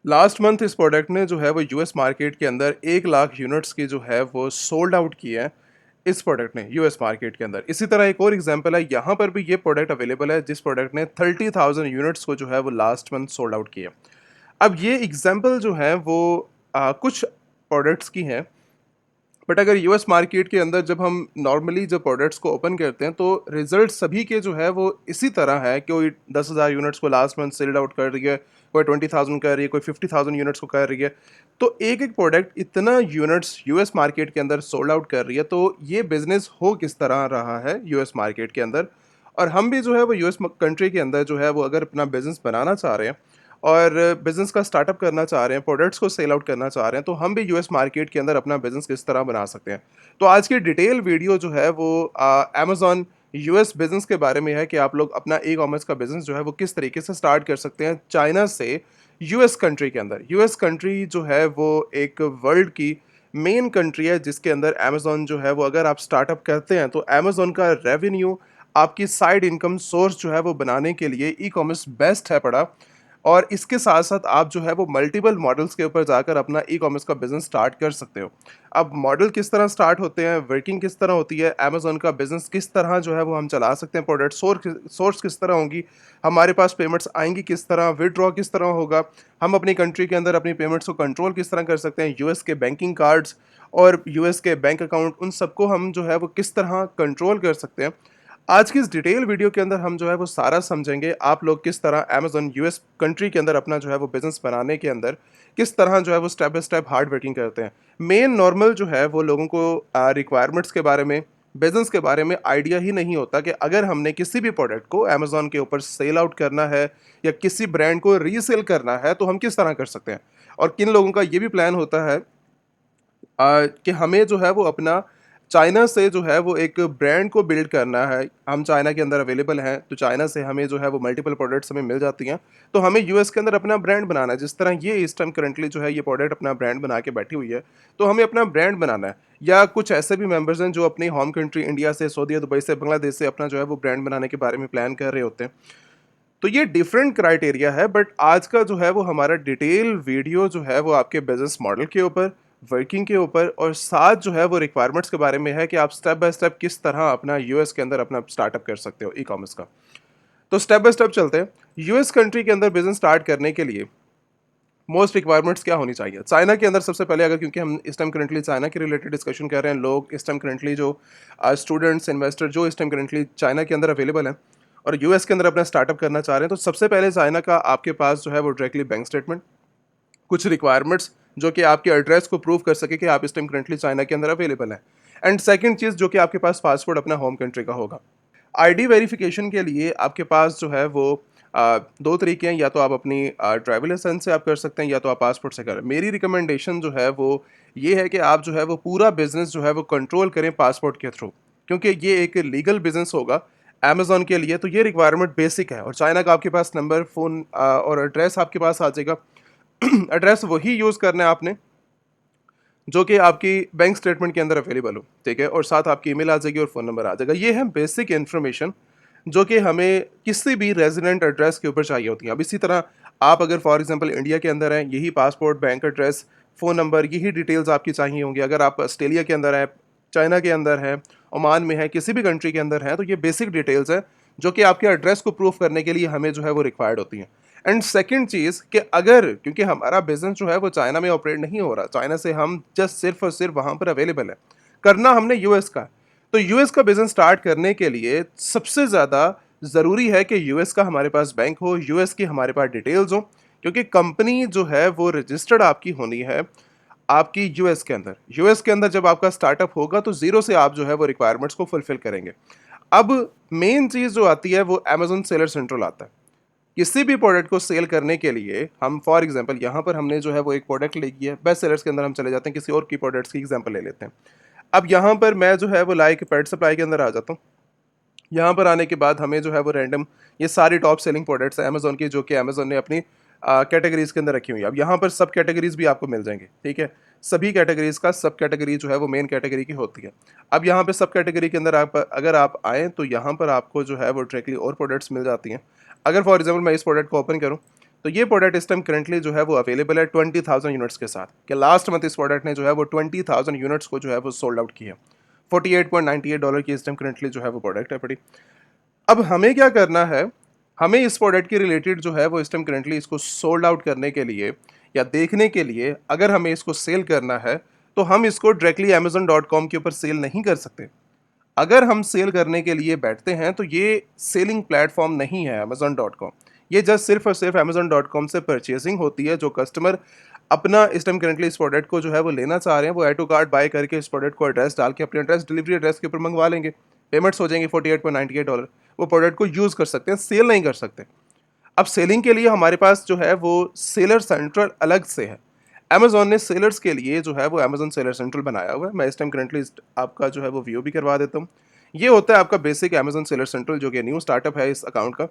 Last month इस product ने जो है वो यूएस मार्केट के अंदर 1 लाख यूनिट्स की जो है वो सोल्ड आउट की है। इस प्रोडक्ट ने यूएस मार्केट के अंदर इसी तरह एक और एग्जांपल है, यहाँ पर भी ये प्रोडक्ट अवेलेबल है जिस प्रोडक्ट ने 30,000 यूनिट्स को जो है वो लास्ट मंथ सोल्ड आउट किया। अब ये एग्जांपल जो है वो कुछ प्रोडक्ट्स की हैं। बट अगर यूएस मार्केट के अंदर जब हम नॉर्मली जब प्रोडक्ट्स को ओपन करते हैं तो रिजल्ट सभी के जो है वो इसी तरह है कि कोई 10,000 यूनिट्स को लास्ट मंथ सेल्ड आउट कर रही है, कोई 20,000 कर रही है, कोई 50,000 यूनिट्स को कर रही है। तो एक एक प्रोडक्ट इतना यूनिट्स यूएस मार्केट के अंदर सोल्ड आउट कर रही है, तो ये बिजनेस हो किस तरह रहा है यूएस मार्केट के अंदर। और हम भी जो है वो यूएस कंट्री के अंदर जो है वो अगर अपना बिजनेस बनाना चाह रहे हैं और बिज़नेस का स्टार्टअप करना चाह रहे हैं, प्रोडक्ट्स को सेल आउट करना चाह रहे हैं, तो हम भी यूएस मार्केट के अंदर अपना बिज़नेस किस तरह बना सकते हैं। तो आज की डिटेल वीडियो जो है वो अमेज़न यूएस बिज़नेस के बारे में है कि आप लोग अपना ई कॉमर्स का बिज़नेस जो है वो किस तरीके से स्टार्ट कर सकते हैं चाइना से यूएस कंट्री के अंदर। यूएस कंट्री जो है वो एक वर्ल्ड की मेन कंट्री है जिसके अंदर अमेज़न जो है वो अगर आप स्टार्टअप करते हैं तो अमेज़न का रेवेन्यू आपकी साइड इनकम सोर्स जो है वो बनाने के लिए ई कॉमर्स बेस्ट है पड़ा। और इसके साथ साथ आप जो है वो मल्टीपल मॉडल्स के ऊपर जाकर अपना ई कॉमर्स का बिजनेस स्टार्ट कर सकते हो। अब मॉडल किस तरह स्टार्ट होते हैं, वर्किंग किस तरह होती है, अमेजोन का बिजनेस किस तरह जो है वो हम चला सकते हैं, प्रोडक्ट सोर्स किस तरह होंगी, हमारे पास पेमेंट्स आएंगी किस तरह, विदड्रॉ किस तरह होगा, हम अपनी कंट्री के अंदर अपनी पेमेंट्स को कंट्रोल किस तरह कर सकते हैं, यूएस के बैंकिंग कार्ड्स और यूएस के बैंक अकाउंट उन सबको हम जो है वो किस तरह कंट्रोल कर सकते हैं। आज की इस डिटेल वीडियो के अंदर हम जो है वो सारा समझेंगे, आप लोग किस तरह अमेजोन यूएस कंट्री के अंदर अपना जो है वो बिजनेस बनाने के अंदर किस तरह जो है वो step by step hard working करते हैं। मेन नॉर्मल जो है वो लोगों को रिक्वायरमेंट्स के बारे में, बिजनेस के बारे में आइडिया ही नहीं होता कि अगर हमने किसी भी प्रोडक्ट को अमेजोन के ऊपर सेल आउट करना है या किसी ब्रांड को रीसेल करना है तो हम किस तरह कर सकते हैं। और किन लोगों का ये भी प्लान होता है कि हमें जो है वो अपना चाइना से जो है वो एक ब्रांड को बिल्ड करना है। हम चाइना के अंदर अवेलेबल हैं तो चाइना से हमें जो है वो मल्टीपल प्रोडक्ट्स हमें मिल जाती हैं, तो हमें यूएस के अंदर अपना ब्रांड बनाना है। जिस तरह ये इस टाइम करंटली जो है ये प्रोडक्ट अपना ब्रांड बना के बैठी हुई है, तो हमें अपना ब्रांड बनाना है। या कुछ ऐसे भी मेंबर्स हैं जो अपनी होम कंट्री इंडिया से, सऊदी दुबई से, बांग्लादेश से अपना जो है वो ब्रांड बनाने के बारे में प्लान कर रहे होते हैं। तो ये डिफरेंट क्राइटेरिया है, बट आज का जो है वो हमारा डिटेल वीडियो जो है वो आपके बिजनेस मॉडल के ऊपर, वर्किंग के ऊपर और साथ जो है वो रिक्वायरमेंट्स के बारे में है कि आप स्टेप बाय स्टेप किस तरह अपना यूएस के अंदर अपना स्टार्टअप कर सकते हो ई कॉमर्स का। तो स्टेप बाय स्टेप चलते हैं। यूएस कंट्री के अंदर बिजनेस स्टार्ट करने के लिए मोस्ट रिक्वायरमेंट्स क्या होनी चाहिए चाइना के अंदर सबसे पहले, अगर क्योंकि हम इस टाइम करंटली चाइना के रिलेटेड डिस्कशन कर रहे हैं, लोग इस टाइम करंटली जो स्टूडेंट्स इन्वेस्टर जो इस टाइम करंटली चाइना के अंदर अवेलेबल हैं और यूएस के अंदर अपना स्टार्टअप करना चाह रहे हैं, तो सबसे पहले चाइना का आपके पास जो है वो डायरेक्टली बैंक स्टेटमेंट, कुछ रिक्वायरमेंट्स जो कि आपके एड्रेस को प्रूव कर सके कि आप इस टाइम करंटली चाइना के अंदर अवेलेबल हैं। एंड सेकंड चीज़ जो कि आपके पास पासपोर्ट अपना होम कंट्री का होगा। आईडी वेरिफिकेशन के लिए आपके पास जो है वो दो तरीके हैं, या तो आप अपनी ड्राइविंग लाइसेंस से आप कर सकते हैं या तो आप पासपोर्ट से करें। मेरी रिकमेंडेशन जो है वो ये है कि आप जो है वो पूरा बिजनेस जो है वो कंट्रोल करें पासपोर्ट के थ्रू, क्योंकि ये एक लीगल बिजनेस होगा अमेजोन के लिए। तो ये रिक्वायरमेंट बेसिक है और चाइना का आपके पास नंबर, फ़ोन और एड्रेस आपके पास आ जाएगा। एड्रेस वही यूज़ करना है आपने जो कि आपकी बैंक स्टेटमेंट के अंदर अवेलेबल हो, ठीक है, और साथ आपकी ईमेल आ जाएगी और फ़ोन नंबर आ जाएगा। ये है बेसिक इन्फॉर्मेशन जो कि हमें किसी भी रेजिडेंट एड्रेस के ऊपर चाहिए होती है। अब इसी तरह आप अगर फॉर एग्जांपल इंडिया के अंदर हैं, यही passport, bank address, phone number, यही डिटेल्स आपकी चाहिए होंगी। अगर आप ऑस्ट्रेलिया के अंदर हैं, चाइना के अंदर हैं, ओमान में है, किसी भी कंट्री के अंदर हैं, तो ये बेसिक डिटेल्स हैं जो कि आपके एड्रेस को प्रूफ करने के लिए हमें जो है वो रिक्वायर्ड होती हैं। एंड सेकंड चीज़ कि अगर क्योंकि हमारा बिजनेस जो है वो चाइना में ऑपरेट नहीं हो रहा, चाइना से हम जस्ट सिर्फ और सिर्फ वहाँ पर अवेलेबल है, करना हमने यूएस का। तो यूएस का बिजनेस स्टार्ट करने के लिए सबसे ज़्यादा ज़रूरी है कि यूएस का हमारे पास बैंक हो, यूएस की हमारे पास डिटेल्स हो, क्योंकि कंपनी जो है वो रजिस्टर्ड आपकी होनी है आपकी यूएस के अंदर। यूएस के अंदर जब आपका स्टार्टअप होगा तो ज़ीरो से आप जो है वो रिक्वायरमेंट्स को फुलफिल करेंगे। अब मेन चीज़ जो आती है वो अमेजोन सेलर सेंट्रल आता है। किसी भी प्रोडक्ट को सेल करने के लिए हम फॉर एग्जांपल यहाँ पर हमने जो है वो एक प्रोडक्ट लिखी है, बेस्ट सेलर्स के अंदर हम चले जाते हैं, किसी और की प्रोडक्ट्स की एग्जांपल ले लेते हैं। अब यहाँ पर मैं जो है वो लाइक पेट सप्लाई के अंदर आ जाता हूँ। यहाँ पर आने के बाद हमें जो है वो रैंडम ये सारी टॉप सेलिंग प्रोडक्ट्स हैं अमेजोन की, जो कि अमेजोन ने अपनी कैटेगरीज के अंदर रखी हुई है। अब यहाँ पर सब कैटेगरीज भी आपको मिल जाएंगे, ठीक है। सभी कैटेगरीज का सब कैटेगरी जो है वो मेन कैटेगरी की होती है। अब यहाँ पे सब कैटेगरी के अंदर आप अगर आप आएँ तो यहाँ पर आपको जो है वो डायरेक्टली और प्रोडक्ट्स मिल जाती हैं। अगर फॉर एग्जाम्पल मैं इस प्रोडक्ट को ओपन करूँ तो ये प्रोडक्ट इस टाइम करंटली जो है वो अवेलेबल है 20,000 यूनिट्स के साथ, कि लास्ट मंथ इस प्रोडक्ट ने जो है वो 20,000 यूनिट्स को जो है वो सोल्ड आउट किया। $48.98 की इस टाइम करंटली जो है वो प्रोडक्ट है पड़ी। अब हमें क्या करना है, हमें इस प्रोडक्ट के रिलेटेड जो है वो इस टाइम करंटली इसको सोल्ड आउट करने के लिए या देखने के लिए, अगर हमें इसको सेल करना है तो हम इसको डायरेक्टली amazon.com के ऊपर सेल नहीं कर सकते। अगर हम सेल करने के लिए बैठते हैं तो ये सेलिंग प्लेटफॉर्म नहीं है amazon.com। ये जस्ट सिर्फ और सिर्फ amazon.com से परचेजिंग होती है। जो कस्टमर अपना इस टाइम करंटली इस प्रोडक्ट को जो है वो लेना चाह रहे हैं, वो ऐड टू कार्ट बाय करके इस प्रोडक्ट को एड्रेस डाल के अपने एड्रेस डिलीवरी एड्रेस के ऊपर मंगवा लेंगे, पेमेंट्स हो जाएंगे $48.98। वो प्रोडक्ट को यूज़ कर सकते हैं, सेल नहीं कर सकते। अब सेलिंग के लिए हमारे पास जो है वो सेलर सेंट्रल अलग से है। अमेजोन ने सेलर्स के लिए जो है वो अमेजोन सेलर सेंट्रल बनाया हुआ है। मैं इस टाइम करंटली आपका जो है वो व्यू भी करवा देता हूँ। ये होता है आपका बेसिक अमेजोन सेलर सेंट्रल, जो कि न्यू स्टार्टअप है इस अकाउंट का।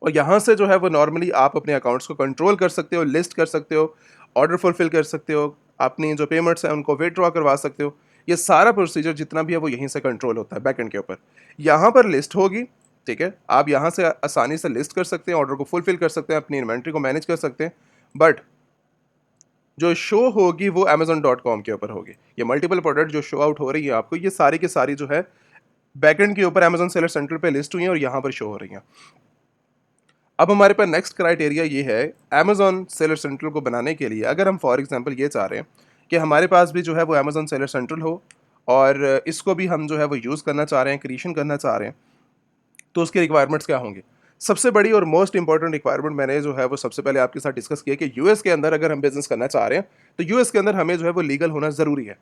और यहाँ से जो है वो नॉर्मली आप अपने अकाउंट्स को कंट्रोल कर सकते हो, लिस्ट कर सकते हो, ऑर्डर फुलफिल कर सकते हो, अपनी जो पेमेंट्स हैं उनको विथड्रॉ करवा सकते हो। ये सारा प्रोसीजर जितना भी है वो यहीं से कंट्रोल होता है बैकएंड के ऊपर। यहाँ पर लिस्ट होगी, ठीक है, आप यहाँ से आसानी से लिस्ट कर सकते हैं, ऑर्डर को फुलफिल कर सकते हैं, अपनी इन्वेंट्री को मैनेज कर सकते हैं। बट जो शो होगी वो amazon.com के ऊपर होगी। ये मल्टीपल प्रोडक्ट जो शो आउट हो रही है आपको, ये सारी की सारी जो है बैकएंड के ऊपर अमेजोन सेलर सेंट्रल पे लिस्ट हुई हैं और यहाँ पर शो हो रही हैं। अब हमारे पास नेक्स्ट क्राइटेरिया ये है, अमेजोन सेलर सेंट्रल को बनाने के लिए अगर हम फॉर एग्जांपल ये चाह रहे हैं कि हमारे पास भी जो है वो अमेजोन सेलर सेंट्रल हो और इसको भी हम जो है वो यूज़ करना चाह रहे हैं, क्रिएशन करना चाह रहे हैं, तो उसकी रिक्वायरमेंट्स क्या होंगी। सबसे बड़ी और मोस्ट इंपॉर्टेंट रिक्वायरमेंट मैंने जो है वो सबसे पहले आपके साथ डिस्कस किया कि यूएस के अंदर अगर हम बिजनेस करना चाह रहे हैं तो यूएस के अंदर हमें जो है वो लीगल होना ज़रूरी है।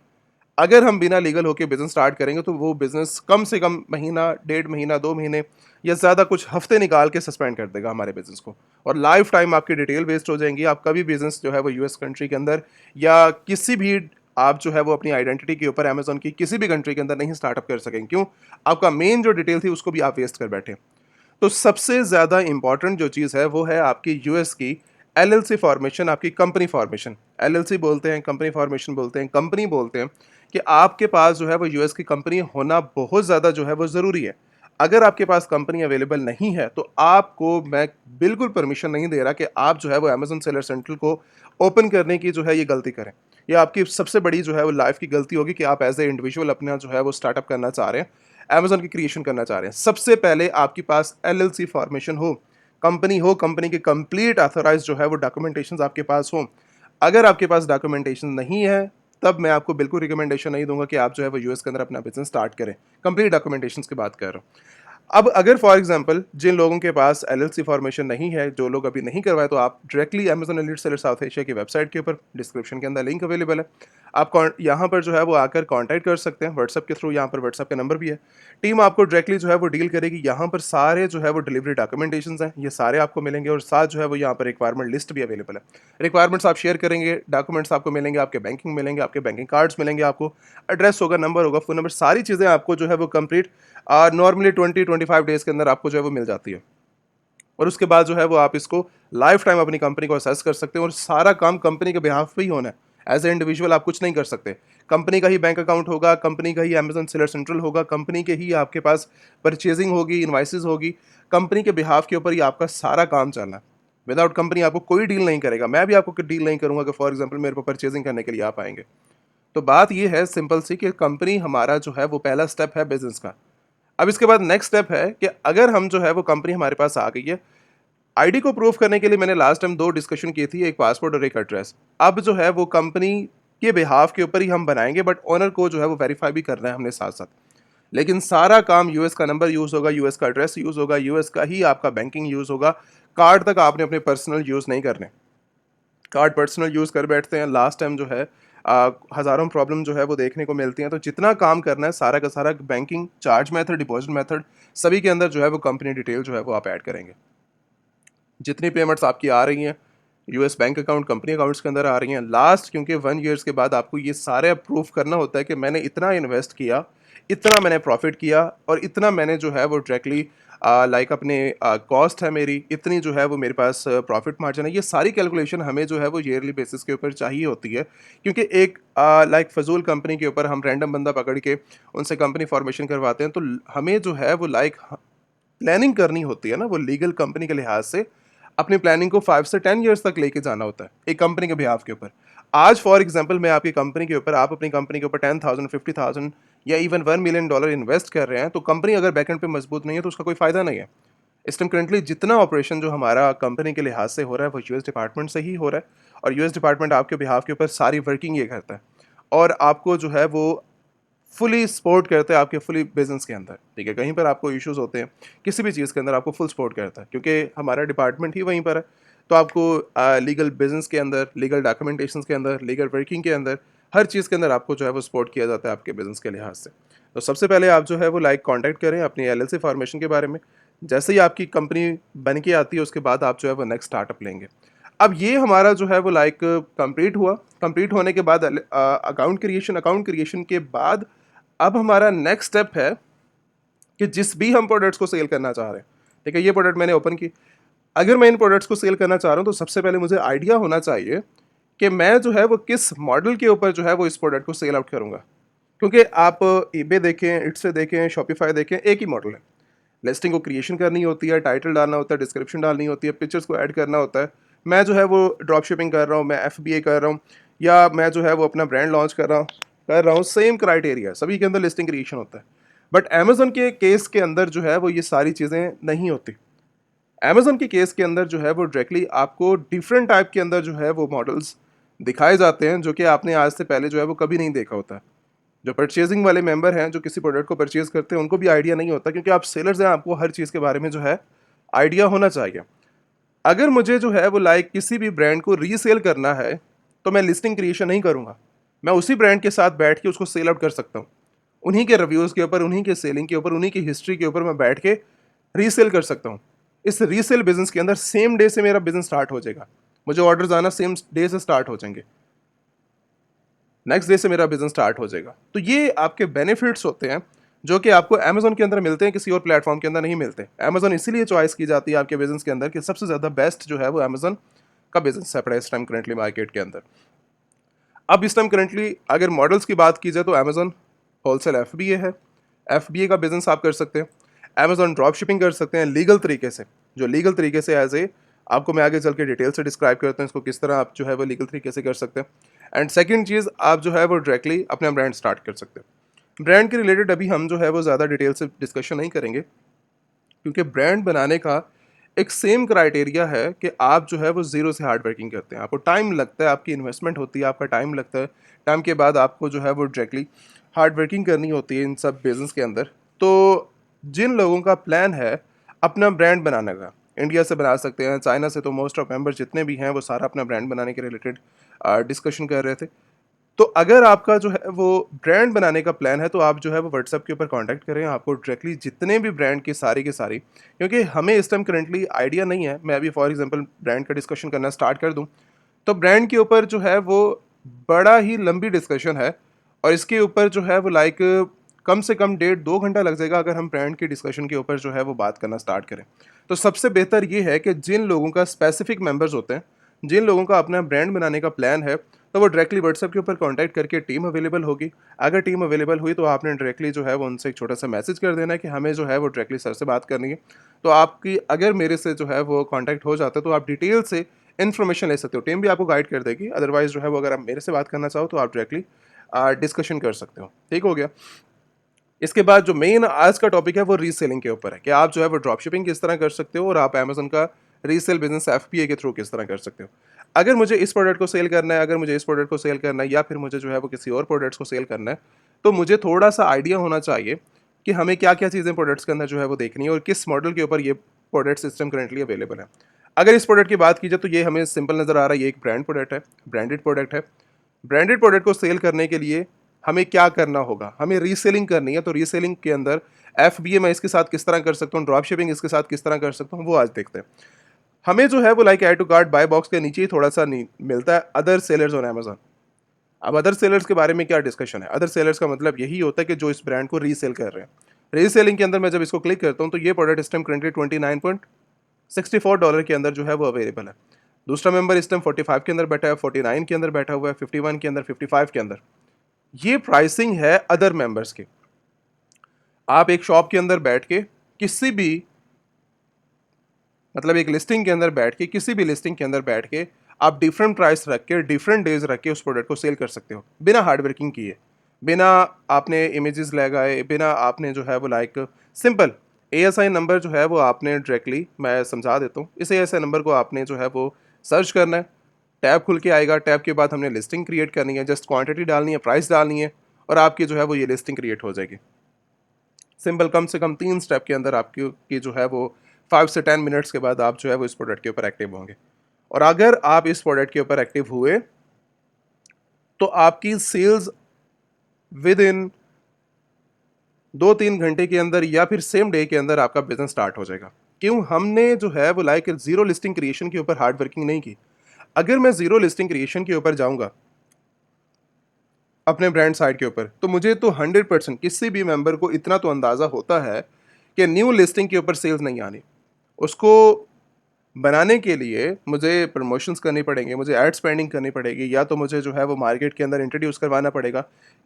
अगर हम बिना लीगल होकर बिजनेस स्टार्ट करेंगे तो वो बिजनेस कम से कम महीना, 1.5 महीना, 2 महीने या ज़्यादा कुछ हफ्ते निकाल के सस्पेंड कर देगा हमारे बिजनेस को, और लाइफ टाइम आपकी डिटेल वेस्ट हो जाएंगी। आप कभी बिजनेस जो है वो यूएस कंट्री के अंदर या किसी भी आप जो है वो अपनी आइडेंटिटी के ऊपर अमेजोन की किसी भी कंट्री के अंदर नहीं स्टार्टअप कर सकेंगे। क्यों? आपका मेन जो डिटेल थी उसको भी आप वेस्ट कर बैठे। तो सबसे ज़्यादा इंपॉर्टेंट जो चीज़ है वो है आपकी यूएस की एलएलसी फॉर्मेशन, आपकी कंपनी फॉर्मेशन। एलएलसी बोलते हैं, कंपनी फॉर्मेशन बोलते हैं, कंपनी बोलते हैं कि आपके पास जो है वो यूएस की कंपनी होना बहुत ज़्यादा जो है वो ज़रूरी है। अगर आपके पास कंपनी अवेलेबल नहीं है तो आपको मैं बिल्कुल परमिशन नहीं दे रहा कि आप जो है वो अमेजोन सेलर सेंट्रल को ओपन करने की जो है ये गलती करें। ये आपकी सबसे बड़ी जो है वो लाइफ की गलती होगी कि आप एज ए इंडिविजुअल अपना जो है वो स्टार्टअप करना चाह रहे हैं, अमेजोन की क्रिएशन करना चाह रहे हैं। सबसे पहले आपके पास एलएलसी फॉर्मेशन हो, कंपनी हो, कंपनी के कंप्लीट ऑथराइज जो है वो डॉक्यूमेंटेशन आपके पास हो। अगर आपके पास डॉक्यूमेंटेशन नहीं है तब मैं आपको बिल्कुल रिकमेंडेशन नहीं दूंगा कि आप जो है वो यूएस के अंदर अपना बिजनेस स्टार्ट करें। कंप्लीट डॉक्यूमेंटेशन की बात कर रहा हूँ। अब अगर फॉर एग्जांपल जिन लोगों के पास एलएलसी फॉर्मेशन नहीं है, जो लोग अभी नहीं करवाए, तो आप directly Amazon elite seller south Asia की वेबसाइट के ऊपर डिस्क्रिप्शन के अंदर लिंक अवेलेबल है। आप यहाँ पर जो है वो आकर कांटेक्ट कर सकते हैं व्हाट्सएप के थ्रू। यहाँ पर व्हाट्सएप का नंबर भी है। टीम आपको डायरेक्टली जो है वो डील करेगी। यहाँ पर सारे जो है वो डिलीवरी डॉक्यूमेंटेशन हैं, ये सारे आपको मिलेंगे और साथ जो है वो यहाँ पर रिक्वायरमेंट लिस्ट भी अवेलेबल है। रिक्वायरमेंट्स आप शेयर करेंगे, डॉक्यूमेंट्स आपको मिलेंगे, आपके बैंकिंग मिलेंगे, आपके बैंकिंग कार्ड्स मिलेंगे, आपको एड्रेस होगा, नंबर होगा, फोन नंबर, सारी चीज़ें आपको जो है वो कंप्लीट नॉर्मली 20-25 डेज़ के अंदर आपको जो है वो मिल जाती है। और उसके बाद जो है वो आप इसको लाइफ टाइम अपनी कंपनी को असेस कर सकते हैं और सारा काम कंपनी के बिहाफ पे ही होना है। एज ए इंडिविजुअल आप कुछ नहीं कर सकते। कंपनी का ही बैंक अकाउंट होगा, कंपनी का ही अमेजन सेलर सेंट्रल होगा, कंपनी के ही आपके पास परचेजिंग होगी, इन्वाइसेस होगी, कंपनी के बिहाफ के ऊपर ही आपका सारा काम चलना है। विदाउट कंपनी आपको कोई डील नहीं करेगा। मैं भी आपको डील नहीं करूंगा कि फॉर एग्जाम्पल मेरे को परचेजिंग करने के लिए आप आएंगे। तो बात ये है सिंपल सी कि कंपनी हमारा जो है वो पहला स्टेप है बिजनेस का। अब इसके बाद नेक्स्ट स्टेप है कि अगर हम जो है वो कंपनी हमारे पास आ गई है, आईडी को प्रूव करने के लिए मैंने लास्ट टाइम 2 डिस्कशन की थी, एक पासपोर्ट और एक एड्रेस। अब जो है वो कंपनी के बिहाफ के ऊपर ही हम बनाएंगे, बट ओनर को जो है वो वेरीफाई भी करना है हमने साथ साथ। लेकिन सारा काम यूएस का नंबर यूज़ होगा, यूएस का एड्रेस यूज़ होगा, यूएस का ही आपका बैंकिंग यूज़ होगा। कार्ड तक आपने अपने पर्सनल यूज़ नहीं करने। कार्ड पर्सनल यूज़ कर बैठते हैं, लास्ट टाइम जो है हज़ारों प्रॉब्लम जो है वो देखने को मिलती हैं। तो जितना काम करना है सारा का सारा banking, charge method, deposit method, सभी के अंदर जो है वो कंपनी डिटेल जो है वो आप ऐड करेंगे। जितनी पेमेंट्स आपकी आ रही हैं US bank account, company accounts के अंदर आ रही हैं, लास्ट क्योंकि 1 ईयर्स के बाद आपको ये सारे प्रूफ करना होता है कि मैंने इतना इन्वेस्ट किया, इतना मैंने प्रॉफिट किया और इतना मैंने जो है वो डायरेक्टली लाइक अपने कॉस्ट है मेरी, इतनी जो है वो मेरे पास प्रॉफिट मार्जिन है। ये सारी कैलकुलेशन हमें जो है वो ईयरली बेसिस के ऊपर चाहिए होती है। क्योंकि एक लाइक फजूल कंपनी के ऊपर हम रैंडम बंदा पकड़ के उनसे कंपनी फॉर्मेशन करवाते हैं, तो हमें जो है वो लाइक प्लानिंग करनी होती है ना, वो लीगल कंपनी के लिहाज से अपनी प्लानिंग को 5 से 10 ईयर्स तक लेके जाना होता है एक कंपनी के बिहाफ के ऊपर। आज फॉर एग्जांपल मैं आपकी कंपनी के ऊपर, आप अपनी कंपनी के ऊपर 10,000, 50,000 या इवन $1 मिलियन इन्वेस्ट कर रहे हैं, तो कंपनी अगर बैकएंड पे मजबूत नहीं है तो उसका कोई फायदा नहीं है। इस टाइम करंटली जितना ऑपरेशन जो हमारा कंपनी के लिहाज से हो रहा है वो यूएस डिपार्टमेंट से ही हो रहा है, और यूएस डिपार्टमेंट आपके बिहाफ के ऊपर सारी वर्किंग ये करता है, और आपको जो है वो फुली सपोर्ट करते हैं आपके फुली बिजनेस के अंदर। ठीक है, कहीं पर आपको इश्यूज होते हैं किसी भी चीज़ के अंदर, आपको फुल सपोर्ट करता है क्योंकि हमारा डिपार्टमेंट ही वहीं पर है। तो आपको लीगल बिजनेस के अंदर, लीगल डॉक्यूमेंटेशन के अंदर, लीगल वर्किंग के अंदर, हर चीज़ के अंदर आपको जो है वो सपोर्ट किया जाता है आपके बिजनेस के लिहाज से। तो सबसे पहले आप जो है वो कॉन्टैक्ट करें अपनी एलएलसी फॉर्मेशन के बारे में। जैसे ही आपकी कंपनी बन के आती है उसके बाद आप जो है वो नेक्स्ट स्टार्टअप लेंगे। अब ये हमारा जो है वो कंप्लीट हुआ। कंप्लीट होने के बाद अकाउंट क्रिएशन के बाद अब हमारा नेक्स्ट स्टेप है कि जिस भी हम प्रोडक्ट्स को सेल करना चाह रहे हैं, ठीक है, ये प्रोडक्ट मैंने ओपन की, अगर मैं इन प्रोडक्ट्स को सेल करना चाह रहा हूँ तो सबसे पहले मुझे आइडिया होना चाहिए कि मैं जो है वो किस मॉडल के ऊपर जो है वो इस प्रोडक्ट को सेल आउट करूँगा। क्योंकि आप ईबे देखें, इट्स देखें, शॉपिफाई देखें, एक ही मॉडल है। लिस्टिंग को क्रिएशन करनी होती है, टाइटल डालना होता है, डिस्क्रिप्शन डालनी होती है, पिक्चर्स को ऐड करना होता है। मैं जो है वो ड्रॉप शिपिंग कर रहा हूँ, मैं एफबीए कर रहा हूँ, या मैं जो है वो अपना ब्रांड लॉन्च कर रहा हूँ, सेम क्राइटेरिया सभी के अंदर लिस्टिंग क्रिएशन होता है। बट अमेजोन के केस के अंदर जो है वो ये सारी चीज़ें नहीं होती। अमेजोन के केस के अंदर जो है वो डायरेक्टली आपको डिफरेंट टाइप के अंदर जो है वो मॉडल्स दिखाए जाते हैं जो कि आपने आज से पहले जो है वो कभी नहीं देखा होता है। जो परचेजिंग वाले मेंबर हैं जो किसी प्रोडक्ट को परचेज करते हैं उनको भी आइडिया नहीं होता, क्योंकि आप सेलर्स हैं, आपको हर चीज़ के बारे में जो है आइडिया होना चाहिए। अगर मुझे जो है वो किसी भी ब्रांड को रीसेल करना है तो मैं लिस्टिंग क्रिएशन नहीं करूँगा, मैं उसी ब्रांड के साथ बैठ के उसको सेल आउट कर सकता हूँ। उन्हीं के रिव्यूज़ के ऊपर, उन्हीं के सेलिंग के ऊपर, उन्हीं की हिस्ट्री के ऊपर मैं बैठ के रीसेल कर सकता हूँ। इस रीसेल बिजनेस के अंदर सेम डे से मेरा बिजनेस स्टार्ट हो जाएगा, मुझे ऑर्डर्स आना सेम डे से स्टार्ट हो जाएंगे, नेक्स्ट डे से मेरा बिजनेस स्टार्ट हो जाएगा। तो ये आपके बेनिफिट्स होते हैं जो कि आपको अमेजोन के अंदर मिलते हैं, किसी और प्लेटफॉर्म के अंदर नहीं मिलते। अमेजोन इसीलिए चॉइस की जाती है आपके बिजनेस के अंदर कि सबसे ज़्यादा बेस्ट जो है वो अमेजोन का बिजनेस है इस टाइम करंटली मार्केट के अंदर। अब इस टाइम करंटली अगर मॉडल्स की बात की जाए तो अमेजोन होलसेल एफबीए है, एफबीए का बिजनेस आप कर सकते हैं। अमेजोन ड्रॉप शिपिंग कर सकते हैं लीगल तरीके से, जो लीगल तरीके से एज ए आपको मैं आगे चल के डिटेल से डिस्क्राइब करता हूँ इसको किस तरह आप जो है वो लीगल तरीके से कर सकते हैं। एंड सेकंड चीज़, आप जो है वो डायरेक्टली अपना ब्रांड स्टार्ट कर सकते हैं। ब्रांड के रिलेटेड अभी हम जो है वो ज़्यादा डिटेल से डिस्कशन नहीं करेंगे, क्योंकि ब्रांड बनाने का एक सेम क्राइटेरिया है कि आप जो है वो ज़ीरो से हार्ड वर्किंग करते हैं, आपको टाइम लगता है, आपकी इन्वेस्टमेंट होती है, आपका टाइम लगता है। टाइम के बाद आपको जो है वो डायरेक्टली हार्ड वर्किंग करनी होती है इन सब बिजनेस के अंदर। तो जिन लोगों का प्लान है अपना ब्रांड बनाने का, इंडिया से बना सकते हैं, चाइना से तो मोस्ट ऑफ मेंबर जितने भी हैं वो सारा अपना ब्रांड बनाने के रिलेटेड डिस्कशन कर रहे थे। तो अगर आपका जो है वो ब्रांड बनाने का प्लान है तो आप जो है वो व्हाट्सएप के ऊपर कांटेक्ट करें, आपको डायरेक्टली जितने भी ब्रांड की सारी, क्योंकि हमें इस टाइम करंटली आइडिया नहीं है। मैं अभी फॉर एग्जांपल ब्रांड का डिस्कशन करना स्टार्ट कर दूं तो ब्रांड के ऊपर जो है वो बड़ा ही लंबी डिस्कशन है, और इसके ऊपर जो है वो कम से कम 1.5-2 घंटा लग जाएगा अगर हम ब्रांड की डिस्कशन के ऊपर जो है वो बात करना स्टार्ट करें। तो सबसे बेहतर ये है कि जिन लोगों का स्पेसिफिक मेंबर्स होते हैं, जिन लोगों का अपना ब्रांड बनाने का प्लान है, तो वो डायरेक्टली व्हाट्सएप के ऊपर कांटेक्ट करके टीम अवेलेबल होगी। अगर टीम अवेलेबल हुई तो आपने डायरेक्टली जो है वो उनसे एक छोटा सा मैसेज कर देना है कि हमें जो है वो डायरेक्टली सर से बात करनी है। तो आपकी अगर मेरे से जो है वो कांटेक्ट हो जाता है तो आप डिटेल से इन्फॉर्मेशन ले सकते हो, टीम भी आपको गाइड कर देगी। अदरवाइज जो है वो अगर आप मेरे से बात करना चाहो तो आप डायरेक्टली डिस्कशन कर सकते हो। ठीक हो गया। इसके बाद जो मेन आज का टॉपिक है वो रीसेलिंग के ऊपर है कि आप जो है वो ड्रॉप शिपिंग किस तरह कर सकते हो और आप अमेजोन का रीसेल बिजनेस एफपीए के थ्रू किस तरह कर सकते हो। अगर मुझे इस प्रोडक्ट को सेल करना है, अगर मुझे इस प्रोडक्ट को सेल करना है, या फिर मुझे जो है वो किसी और प्रोडक्ट्स को सेल करना है, तो मुझे थोड़ा सा आइडिया होना चाहिए कि हमें क्या क्या चीज़ें प्रोडक्ट्स के अंदर जो है वो देखनी है और किस मॉडल के ऊपर ये प्रोडक्ट सिस्टम करेंटली अवेलेबल है। अगर इस प्रोडक्ट की बात की जाए तो ये हमें सिंपल नज़र आ रहा है, ये एक ब्रांड प्रोडक्ट है, ब्रांडेड प्रोडक्ट है। ब्रांडेड प्रोडक्ट को सेल करने के लिए हमें क्या करना होगा, हमें रीसेलिंग करनी है। तो रीसेलिंग के अंदर एफबीए मैं इसके साथ किस तरह कर सकता हूँ, ड्रॉप शिपिंग इसके साथ किस तरह कर सकता हूँ, वो आज देखते हैं। हमें जो है वो add to cart buy box के नीचे ही थोड़ा सा मिलता है अदर सेलर्स ऑन अमेजोन। अब अदर सेलर्स के बारे में क्या डिस्कशन है, अदर सेलर्स का मतलब यही होता है कि जो इस ब्रांड को रीसेल कर रहे हैं। रीसेलिंग के अंदर मैं जब इसको क्लिक करता हूँ तो ये प्रोडक्ट इस टाइम करंटली $29.64 के अंदर जो है वो अवेलेबल है। दूसरा मेंबर इस टाइम 45 के अंदर बैठा है, 49 के अंदर बैठा हुआ है, 51 के अंदर, 55 के अंदर। ये प्राइसिंग है अदर मेंबर्स की। आप एक शॉप के अंदर बैठ के किसी भी मतलब एक लिस्टिंग के अंदर बैठ के, किसी भी लिस्टिंग के अंदर बैठ के आप डिफरेंट प्राइस रख के, डिफरेंट डेज रख के उस प्रोडक्ट को सेल कर सकते हो बिना हार्ड वर्किंग किए, बिना आपने इमेजेस लगाए, बिना आपने जो है वो लाइक सिंपल ASI नंबर जो है वो आपने डायरेक्टली, मैं समझा देता हूँ, इस ASI नंबर को आपने जो है वो सर्च करना है, टैब खुल के आएगा, टैब के बाद हमने लिस्टिंग क्रिएट करनी है, जस्ट क्वांटिटी डालनी है, प्राइस डालनी है, और आपकी जो है वो ये लिस्टिंग क्रिएट हो जाएगी। सिंपल, कम से कम 3 स्टेप के अंदर आपकी की जो है वो 5 से 10 मिनट्स के बाद आप जो है वो इस प्रोडक्ट के ऊपर एक्टिव होंगे। और अगर आप इस प्रोडक्ट के ऊपर एक्टिव हुए तो आपकी सेल्स विद इन 2-3 घंटे के अंदर या फिर सेम डे के अंदर आपका बिजनेस स्टार्ट हो जाएगा। क्यों? हमने जो है वो लाइक जीरो लिस्टिंग क्रिएशन के ऊपर हार्ड वर्किंग नहीं की। अगर मैं जीरो लिस्टिंग क्रिएशन के ऊपर जाऊंगा अपने ब्रांड साइट के ऊपर, तो मुझे तो 100% किसी भी मेंबर को इतना तो अंदाज़ा होता है कि न्यू लिस्टिंग के ऊपर सेल्स नहीं आनी। उसको बनाने के लिए मुझे प्रमोशंस करनी पड़ेंगे, मुझे एड स्पेंडिंग करनी पड़ेगी, या तो मुझे जो है वो मार्केट के अंदर इंट्रोड्यूस करवाना पड़ेगा।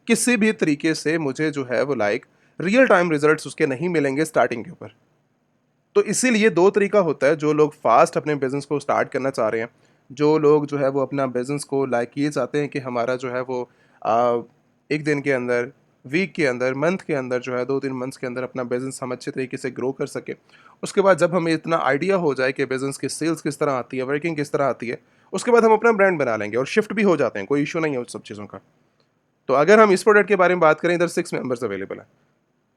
किसी भी तरीके से मुझे जो है वो लाइक रियल टाइम रिजल्ट्स उसके नहीं मिलेंगे स्टार्टिंग के ऊपर। तो इसीलिए दो तरीका होता है, जो लोग फास्ट अपने बिजनेस को स्टार्ट करना चाह रहे हैं, जो लोग जो है वो अपना बिजनेस को लाइक ये चाहते हैं कि हमारा जो है वो आ, एक दिन के अंदर, वीक के अंदर, मंथ के अंदर जो है 2-3 मंथ्स के अंदर अपना बिजनेस हम अच्छे तरीके से ग्रो कर सके। उसके बाद जब हमें इतना आइडिया हो जाए कि बिजनेस की सेल्स किस तरह आती है, वर्किंग किस तरह आती है, उसके बाद हम अपना ब्रांड बना लेंगे और शिफ्ट भी हो जाते हैं, कोई इशू नहीं है उस सब चीज़ों का। तो अगर हम इस प्रोडक्ट के बारे में बात करें, इधर 6 मेंबर्स अवेलेबल है।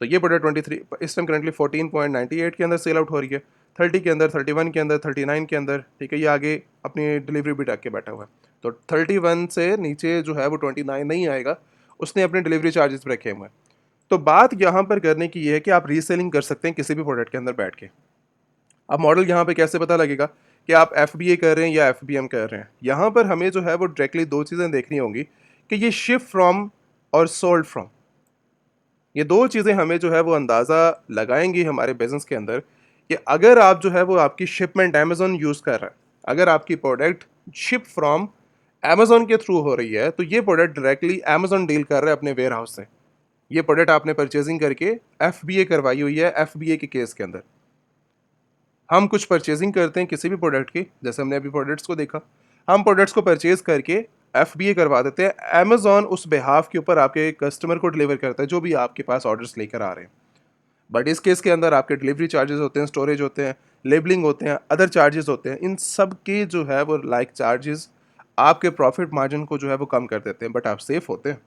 तो ये प्रोडक्ट 23 इस टाइम करंटली 14.98 के अंदर सेल आउट हो रही है, 30 के अंदर, 31 के अंदर, 39 के अंदर, ठीक है। ये आगे अपनी डिलीवरी भी टाक के बैठा हुआ है। तो 31 से नीचे जो है वो 29 नहीं आएगा, उसने अपने डिलीवरी चार्जेस रखे हुए हैं। तो बात यहाँ पर करने की ये है कि आप रीसेलिंग कर सकते हैं किसी भी प्रोडक्ट के अंदर बैठ के। अब मॉडल यहाँ पे कैसे पता लगेगा कि आप FBA कर रहे हैं या FBM कर रहे हैं? यहाँ पर हमें जो है वो डायरेक्टली दो चीज़ें देखनी होंगी कि ये शिफ्ट फ्रॉम और सोल्ड फ्रॉम, ये दो चीज़ें हमें जो है वो अंदाज़ा लगाएंगी हमारे बिजनेस के अंदर कि अगर आप जो है वो आपकी शिपमेंट अमेजोन यूज़ कर रहा है, अगर आपकी प्रोडक्ट शिप फ्रॉम अमेजोन के थ्रू हो रही है, तो ये प्रोडक्ट डायरेक्टली अमेजोन डील कर रहा है अपने वेयर हाउस से। ये प्रोडक्ट आपने परचेजिंग करके FBA करवाई हुई है, FBA के केस के अंदर। हम कुछ परचेजिंग करते हैं किसी भी प्रोडक्ट की, जैसे हमने अभी प्रोडक्ट्स को देखा, हम प्रोडक्ट्स को परचेज करके FBA करवा देते हैं। अमेजोन उस बिहाफ के ऊपर आपके कस्टमर को डिलीवर करता है जो भी आपके पास ऑर्डर्स लेकर आ रहे हैं। बट इस केस के अंदर आपके डिलीवरी चार्जेस होते हैं, स्टोरेज होते हैं, लेबलिंग होते हैं, अदर चार्जेस होते हैं। इन सब के जो है वो लाइक चार्जेस आपके प्रॉफिट मार्जिन को जो है वो कम कर देते हैं, बट आप सेफ होते हैं।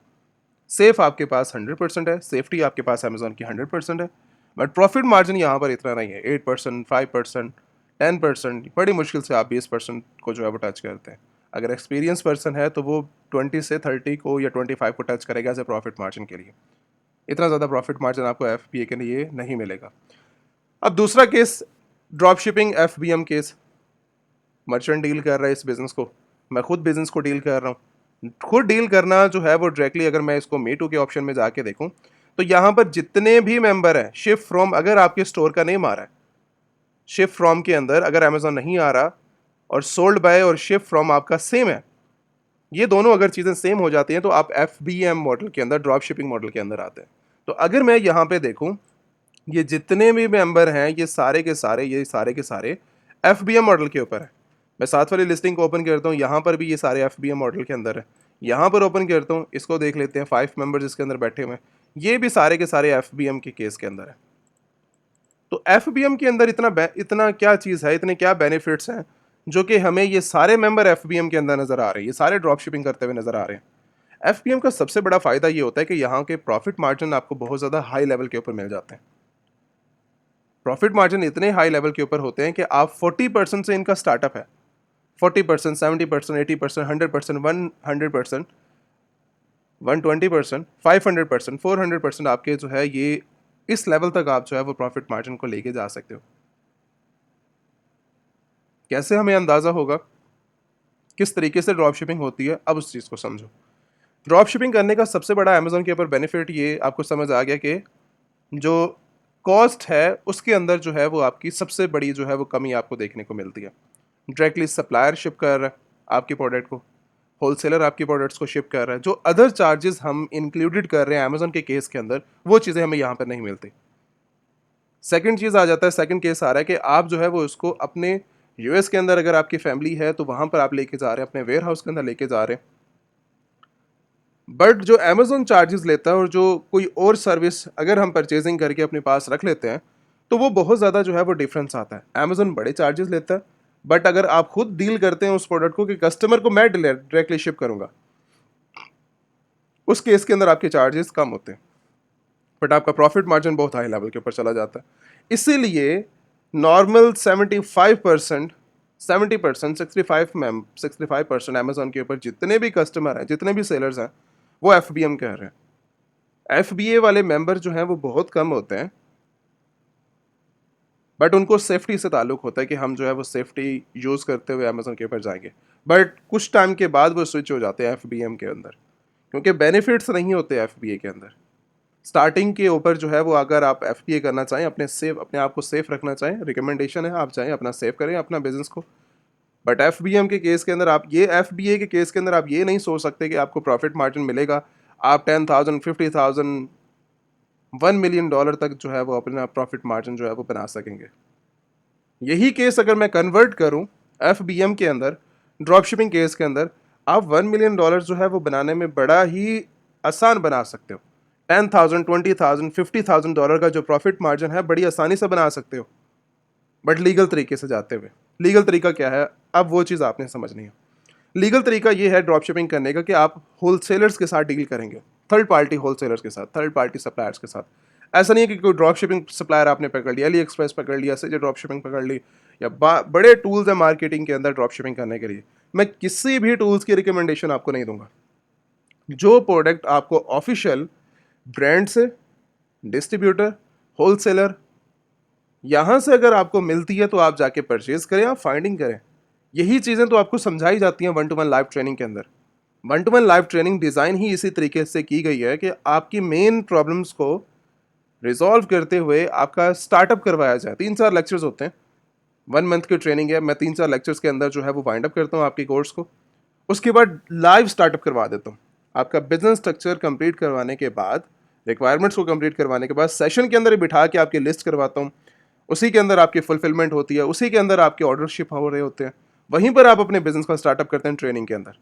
सेफ आपके पास 100% है, सेफ्टी आपके पास अमेजोन की 100% है, बट प्रॉफिट मार्जिन यहाँ पर इतना नहीं है। 8%, 5%, 10%, बड़ी मुश्किल से आप 20% को जो है वो टच करते हैं। अगर एक्सपीरियंस पर्सन है तो वो 20 से 30 को या 25 को टच करेगा एज ए प्रॉफिट मार्जिन के लिए। इतना ज़्यादा प्रॉफिट मार्जिन आपको FBA के लिए नहीं मिलेगा। अब दूसरा case, drop shipping FBM case. Merchant deal कर रहा है इस बिज़नेस को, मैं खुद बिज़नेस को डील कर रहा हूँ। खुद डील करना जो है वो डायरेक्टली, अगर मैं इसको Me Too के ऑप्शन में जाके देखूँ, तो यहाँ पर जितने भी मेंबर हैं, शिफ्ट फ्रॉम अगर आपके स्टोर का नेम आ रहा है, शिफ्ट फ्रॉम के अंदर अगर अमेजोन नहीं आ रहा और सोल्ड बाय और शिफ्ट फ्रॉम आपका सेम है, ये दोनों अगर चीज़ें सेम हो जाती हैं तो आप FBM मॉडल के अंदर, ड्रॉप शिपिंग मॉडल के अंदर आते हैं। तो अगर मैं यहाँ पे देखूँ, ये जितने भी मेंबर हैं ये सारे के सारे, ये सारे के सारे FBM मॉडल के ऊपर है। मैं साथ वाली लिस्टिंग को ओपन करता हूँ, यहाँ पर भी ये सारे FBM मॉडल के अंदर है। यहाँ पर ओपन करता हूँ, इसको देख लेते हैं, 5 मेंबर्स इसके अंदर बैठे हुए हैं, ये भी सारे के सारे FBM के केस के अंदर है। तो FBM के अंदर इतना क्या चीज़ है, इतने क्या बेनिफिट्स हैं जो कि हमें ये सारे मेंबर FBM के अंदर नज़र आ रहे हैं, ये सारे ड्रॉप शिपिंग करते हुए नज़र आ रहे हैं। FBM का सबसे बड़ा फ़ायदा ये होता है कि यहाँ के प्रॉफिट मार्जिन आपको बहुत ज़्यादा हाई लेवल के ऊपर मिल जाते हैं। प्रॉफिट मार्जिन इतने हाई लेवल के ऊपर होते हैं कि आप 40% से इनका स्टार्टअप है, 40%, 70%, 80%, 100%, 100%, 120%, 500%, 400% आपके जो है ये इस लेवल तक आप जो है वो प्रॉफिट मार्जिन को लेके जा सकते हो। कैसे हमें अंदाज़ा होगा किस तरीके से ड्रॉप शिपिंग होती है, अब उस चीज़ को समझो। ड्रॉप शिपिंग करने का सबसे बड़ा अमेजोन के ऊपर बेनिफिट ये आपको समझ आ गया कि जो कॉस्ट है उसके अंदर जो है वो आपकी सबसे बड़ी जो है वो कमी आपको देखने को मिलती है। डायरेक्टली सप्लायर शिप कर रहा है आपकी प्रोडक्ट को, होलसेलर आपकी प्रोडक्ट्स को शिप कर रहा है, जो अदर चार्जेस हम इंक्लूडेड कर रहे हैं अमेजोन के केस के अंदर, वो चीज़ें हमें यहाँ पर नहीं मिलती। सेकंड चीज़ आ जाता है, सेकंड केस आ रहा है कि आप जो है वो उसको अपने यूएस के अंदर अगर आपकी फैमिली है तो वहाँ पर आप लेके जा रहे हैं, अपने वेयर हाउस के अंदर लेके जा रहे हैं, बट जो अमेजोन चार्जेस लेता है और जो कोई और सर्विस अगर हम परचेजिंग करके अपने पास रख लेते हैं तो वो बहुत ज़्यादा जो है वो डिफरेंस आता है। अमेजोन बड़े चार्जेस लेता है, बट अगर आप खुद डील करते हैं उस प्रोडक्ट को कि कस्टमर को मैं डायरेक्टली शिप करूंगा, उस केस के अंदर आपके चार्जेस कम होते हैं, बट आपका प्रॉफिट मार्जिन बहुत हाई लेवल के ऊपर चला जाता है। इसीलिए नॉर्मल 75%, 70%, 65% अमेजोन के ऊपर जितने भी कस्टमर हैं, जितने भी सेलर्स हैं, वो एफबीएम कर रहे हैं। एफबीए वाले मेंबर जो हैं वो बहुत कम होते हैं, बट उनको सेफ्टी से ताल्लुक होता है कि हम जो है वो सेफ्टी यूज़ करते हुए अमेजोन के ऊपर जाएंगे, बट कुछ टाइम के बाद वो स्विच हो जाते हैं एफबीएम के अंदर, क्योंकि बेनिफिट्स नहीं होते एफबीए के अंदर। स्टार्टिंग के ऊपर जो है वो अगर आप एफबीए करना चाहें, अपने आप को सेफ रखना चाहें, रिकमेंडेशन है आप चाहें अपना सेव करें अपना बिजनेस को, बट एफबीएम के केस के अंदर आप ये एफबीए के केस के अंदर आप ये नहीं सोच सकते कि आपको प्रॉफिट मार्जिन मिलेगा, आप 10,000, 50,000, $1 million तक जो है वो अपना प्रॉफिट मार्जिन जो है वो बना सकेंगे। यही केस अगर मैं कन्वर्ट करूं एफबीएम के अंदर, ड्रॉप शिपिंग केस के अंदर, आप $1 million जो है वो बनाने में बड़ा ही आसान बना सकते हो। 10,000, 20,000, $50,000 का जो प्रॉफिट मार्जिन है बड़ी आसानी से बना सकते हो, बट लीगल तरीके से जाते हुए। लीगल तरीका क्या है, अब वो चीज़ आपने समझनी है। लीगल तरीका ये है ड्रॉप शिपिंग करने का कि आप होलसेलर्स के साथ डील करेंगे, थर्ड पार्टी होलसेलर्स के साथ, थर्ड पार्टी सप्लायर्स के साथ। ऐसा नहीं है कि कोई ड्रॉप शिपिंग सप्लायर आपने पकड़ लिया, अली एक्सप्रेस पकड़ लिया, से ड्रॉप शिपिंग पकड़ ली, या बड़े टूल्स हैं मार्केटिंग के अंदर ड्रॉप शिपिंग करने के लिए। मैं किसी भी टूल्स की रिकमेंडेशन आपको नहीं दूंगा। जो प्रोडक्ट आपको ऑफिशियल ब्रांड से, डिस्ट्रीब्यूटर, होलसेलर, यहाँ से अगर आपको मिलती है तो आप जाके परचेज करें, आप फाइंडिंग करें। यही चीज़ें तो आपको समझाई जाती हैं 1-to-1 लाइव ट्रेनिंग के अंदर। 1-to-1 लाइव ट्रेनिंग डिज़ाइन ही इसी तरीके से की गई है कि आपकी मेन प्रॉब्लम्स को रिजॉल्व करते हुए आपका स्टार्टअप करवाया जाए। 3-4 लेक्चर्स होते हैं, 1 मंथ की ट्रेनिंग है, मैं 3-4 लेक्चर्स के अंदर जो है वो वाइंड अप करता हूँ आपकी कोर्स को। उसके बाद लाइव स्टार्टअप करवा देता हूँ। आपका बिजनेस स्ट्रक्चर कंप्लीट करवाने के बाद, रिक्वायरमेंट्स को कंप्लीट करवाने के बाद, सेशन के अंदर ही बिठा के आपकी लिस्ट करवाता हूँ। उसी के अंदर आपकी फुलफिलमेंट होती है, उसी के अंदर आपके ऑर्डर शिप हो रहे होते हैं, वहीं पर आप अपने बिजनेस का स्टार्टअप करते हैं ट्रेनिंग के अंदर।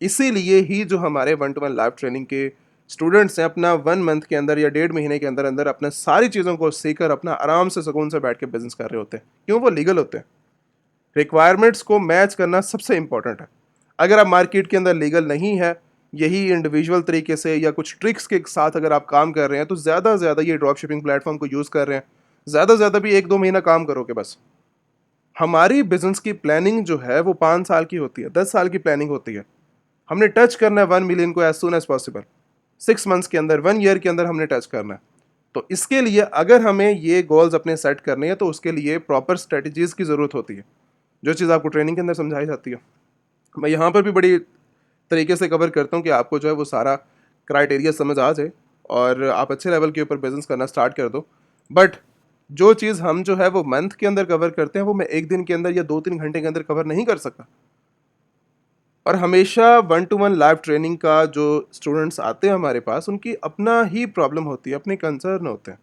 इसीलिए ही जो हमारे 1-to-1 लाइव ट्रेनिंग के स्टूडेंट्स हैं, अपना 1 मंथ के अंदर या 1.5 महीने के अंदर अंदर अपने सारी चीज़ों को सीखकर अपना आराम से सुकून से बैठ के बिजनेस कर रहे होते हैं। क्यों? वो लीगल होते हैं। रिक्वायरमेंट्स को मैच करना सबसे इंपॉर्टेंट है। अगर आप मार्केट के अंदर लीगल नहीं है, यही इंडिविजुअल तरीके से या कुछ ट्रिक्स के साथ अगर आप काम कर रहे हैं, तो ज़्यादा से ज़्यादा ये ड्रॉप शिपिंग प्लेटफॉर्म को यूज़ कर रहे हैं, ज़्यादा से ज़्यादा भी 1-2 महीना काम करोगे बस। हमारी बिजनेस की प्लानिंग जो है वो 5 साल की होती है, 10 साल की प्लानिंग होती है। हमने टच करना है 1 मिलियन को as soon as possible, 6 months के अंदर, 1 ईयर के अंदर हमने टच करना है। तो इसके लिए अगर हमें ये गोल्स अपने सेट करने हैं तो उसके लिए प्रॉपर स्ट्रेटजीज की ज़रूरत होती है, जो चीज़ आपको ट्रेनिंग के अंदर समझाई जाती है। मैं यहाँ पर भी बड़ी तरीके से कवर करता हूँ कि आपको जो है वो सारा क्राइटेरिया समझ आ जाए और आप अच्छे लेवल के ऊपर बिजनेस करना स्टार्ट कर दो। बट जो चीज़ हम जो है वो मंथ के अंदर कवर करते हैं, वो मैं 1 दिन के अंदर या 2-3 घंटे के अंदर कवर नहीं कर सकता। और हमेशा 1-to-1 लाइव ट्रेनिंग का जो स्टूडेंट्स आते हैं हमारे पास, उनकी अपना ही प्रॉब्लम होती है, अपने कंसर्न होते हैं।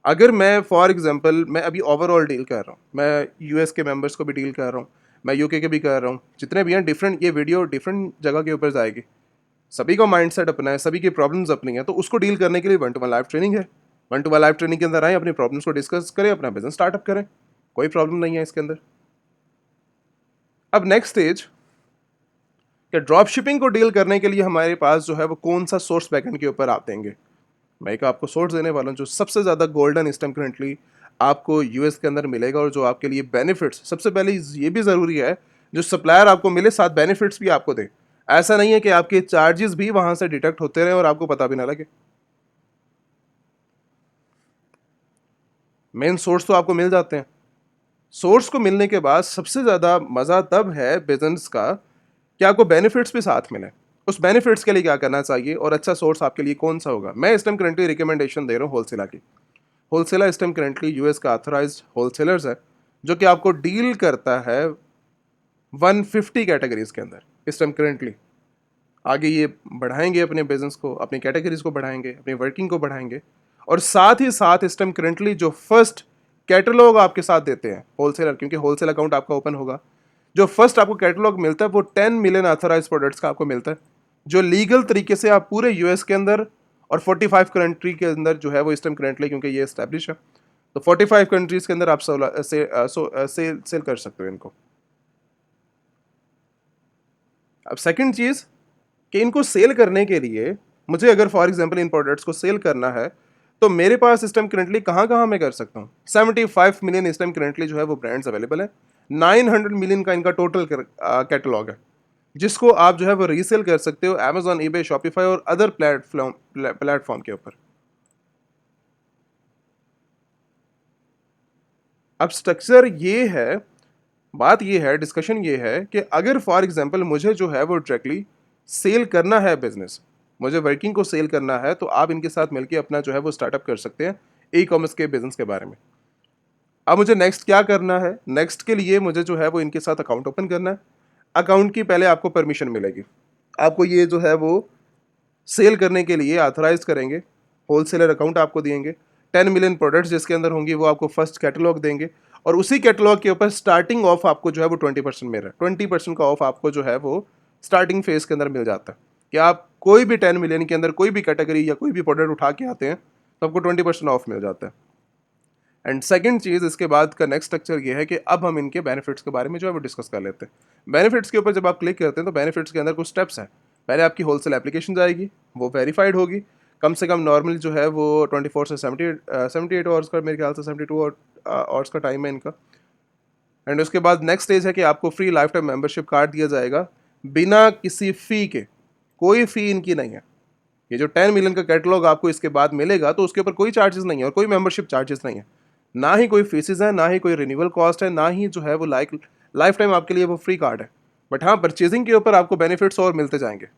अगर मैं फॉर एग्जांपल मैं अभी ओवरऑल डील कर रहा हूँ, मैं यूएस के मेंबर्स को भी डील कर रहा हूँ, मैं यूके के भी कर रहा हूँ, जितने भी हैं डिफरेंट, ये वीडियो डिफरेंट जगह के ऊपर जाएगी। सभी का माइंडसेट अपना है, सभी की प्रॉब्लम्स अपनी है, तो उसको डील करने के लिए 1-to-1 लाइव ट्रेनिंग है। 1-to-1 लाइव ट्रेनिंग के अंदर आए, अपनी प्रॉब्लम्स को डिस्कस करें, अपना बिजनेस स्टार्टअप करें, कोई प्रॉब्लम नहीं है इसके अंदर। अब नेक्स्ट स्टेज कि ड्रॉप शिपिंग को डील करने के लिए हमारे पास जो है वो कौन सा सोर्स बैकएंड के ऊपर आप देंगे। मैं एक आपको सोर्स देने वाला हूँ जो सबसे ज़्यादा गोल्डन इस टाइम करेंटली आपको यूएस के अंदर मिलेगा, और जो आपके लिए बेनिफिट्स, सबसे पहले ये भी ज़रूरी है जो सप्लायर आपको मिले साथ बेनिफिट्स भी आपको दे। ऐसा नहीं है कि आपके चार्जेस भी वहाँ से डिडक्ट होते रहे और आपको पता भी ना लगे। मेन सोर्स तो आपको मिल जाते हैं। सोर्स को मिलने के बाद सबसे ज़्यादा मज़ा तब है बिजनेस का कि आपको बेनिफिट्स भी साथ मिले। उस बेनिफिट्स के लिए क्या करना चाहिए और अच्छा सोर्स आपके लिए कौन सा होगा। मैं इस टाइम करंटली रिकमेंडेशन दे रहा हूँ होलसेलर की। होलसेलर इस टाइम करंटली यूएस का ऑथराइज्ड होलसेलर्स है, जो कि आपको डील करता है 150 कैटेगरीज के अंदर इस टाइम करंटली। आगे ये बढ़ाएंगे अपने बिजनेस को, अपनी कैटेगरीज को बढ़ाएंगे, अपनी वर्किंग को बढ़ाएंगे। और साथ ही साथ इस टाइम करंटली जो फर्स्ट कैटलॉग आपके साथ देते हैं होलसेलर, क्योंकि होलसेल अकाउंट आपका ओपन होगा, जो फर्स्ट आपको कैटलॉग मिलता है वो 10 मिलियन ऑथराइज प्रोडक्ट्स का आपको मिलता है, जो लीगल तरीके से आप पूरे यूएस के अंदर और 45 कंट्री के अंदर जो है वो इस टाइम करंटली, क्योंकि ये इस्टेब्लिश है, तो 45 कंट्रीज के अंदर आप सेल कर सकते हो इनको। अब सेकंड चीज़ कि इनको सेल करने के लिए मुझे अगर फॉर एग्जांपल इन प्रोडक्ट्स को सेल करना है तो मेरे पास इस टाइम करंटली कहाँ कहाँ मैं कर सकता हूँ। 75 मिलियन इस टाइम करंटली जो है वो ब्रांड्स अवेलेबल है। 900 मिलियन का इनका टोटल कैटलॉग है, जिसको आप जो है वो रीसेल कर सकते हो अमेजॉन, ईबे, शॉपिफाई और अदर प्लेटफॉर्म के ऊपर। अब स्ट्रक्चर ये है, बात ये है, डिस्कशन ये है कि अगर फॉर एग्जांपल मुझे जो है वो डायरेक्टली सेल करना है बिजनेस, मुझे वर्किंग को सेल करना है, तो आप इनके साथ मिलकर अपना जो है वो स्टार्टअप कर सकते हैं ई कॉमर्स के बिजनेस के बारे में। अब मुझे नेक्स्ट क्या करना है, नेक्स्ट के लिए मुझे जो है वो इनके साथ अकाउंट ओपन करना है। अकाउंट की पहले आपको परमिशन मिलेगी, आपको ये जो है वो सेल करने के लिए ऑथराइज करेंगे, होलसेलर अकाउंट आपको देंगे, 10 मिलियन प्रोडक्ट्स जिसके अंदर होंगी वो आपको फर्स्ट कैटलॉग देंगे, और उसी कैटलॉग के ऊपर स्टार्टिंग ऑफ आपको जो है वो 20% मिल रहा है। 20% का ऑफ आपको जो है वो स्टार्टिंग फेज के अंदर मिल जाता है कि आप कोई भी 10 मिलियन के अंदर कोई भी कैटेगरी या कोई भी प्रोडक्ट उठा के आते हैं तो आपको 20% ऑफ मिल जाता है। एंड सेकंड चीज़, इसके बाद का नेक्स्ट स्ट्रक्चर ये है कि अब हम इनके बेनिफिट्स के बारे में जो है वो डिस्कस कर लेते हैं। बेनिफिट्स के ऊपर जब आप क्लिक करते हैं तो बेनिफिट्स के अंदर कुछ स्टेप्स हैं। पहले आपकी होलसेल एप्लीकेशन जाएगी, वो वेरीफाइड होगी, कम से कम नॉर्मली जो है वो 24 से 78 आवर्स का, मेरे ख्याल से 72 आवर्स का टाइम है इनका। एंड उसके बाद नेक्स्ट स्टेज है कि आपको free life time membership card दिया जाएगा बिना किसी फ़ी के। कोई फ़ी इनकी नहीं है। ये जो 10 मिलियन का कैटलॉग आपको इसके बाद मिलेगा तो उसके ऊपर कोई चार्जेस नहीं है और कोई मेंबरशिप चार्जेस नहीं है, ना ही कोई फीसेस है, ना ही कोई रिन्यूअल कॉस्ट है, ना ही जो है वो लाइफ टाइम आपके लिए वो फ्री कार्ड है। बट हाँ, परचेजिंग के ऊपर आपको बेनिफिट्स और मिलते जाएंगे।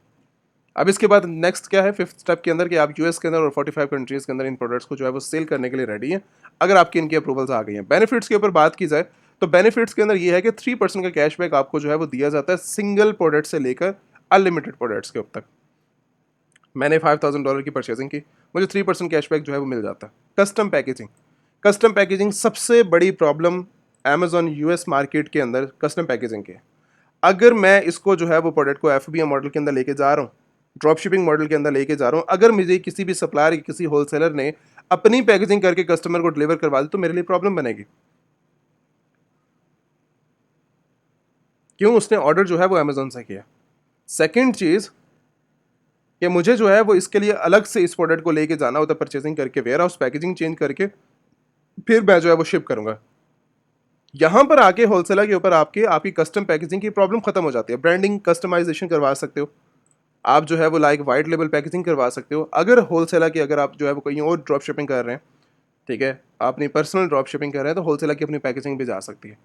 अब इसके बाद नेक्स्ट क्या है, फिफ्थ स्टेप के अंदर, कि आप यूएस के अंदर और 45 कंट्रीज़ के अंदर इन प्रोडक्ट्स को जो है वो सेल करने के लिए रेडी हैं अगर आपकी इनकी अप्रूवल्स आ गई हैं। बेनिफिट्स के ऊपर बात की जाए तो बेनिफिट्स के अंदर ये है कि 3% का कैशबैक आपको जो है वो दिया जाता है सिंगल प्रोडक्ट से लेकर अनलिमिटेड प्रोडक्ट्स के अब तक। मैंने $5000 की परचेजिंग की, मुझे 3% कैशबैक जो है वो मिल जाता है। कस्टम पैकेजिंग, कस्टम पैकेजिंग सबसे बड़ी प्रॉब्लम अमेजॉन यूएस मार्केट के अंदर कस्टम पैकेजिंग की है। अगर मैं इसको जो है वो प्रोडक्ट को एफबीए मॉडल के अंदर लेके जा रहा हूँ, ड्रॉप शिपिंग मॉडल के अंदर लेके जा रहा हूँ, अगर मुझे किसी भी सप्लायर या किसी होलसेलर ने अपनी पैकेजिंग करके कस्टमर को डिलीवर करवा दी तो मेरे लिए प्रॉब्लम बनेगी। क्यों? उसने ऑर्डर जो है वो अमेजोन से किया। सेकेंड चीज़ कि मुझे जो है वो इसके लिए अलग से इस प्रोडक्ट को लेके जाना होता है, परचेजिंग करके, वेयर हाउस पैकेजिंग चेंज करके फिर मैं जो है वो शिप करूंगा। यहाँ पर आके होलसेलर के ऊपर आपकी कस्टम पैकेजिंग की प्रॉब्लम खत्म हो जाती है। ब्रांडिंग कस्टमाइजेशन करवा सकते हो आप, जो है वो लाइक वाइट लेबल पैकेजिंग करवा सकते हो। अगर होलसेलर की, अगर आप जो है वो कहीं और ड्रॉप शिपिंग कर रहे हैं, ठीक है, आप अपनी पर्सनल ड्रॉप शिपिंग कर रहे हैं तो होलसेलर की अपनी पैकेजिंग भी जा सकती है।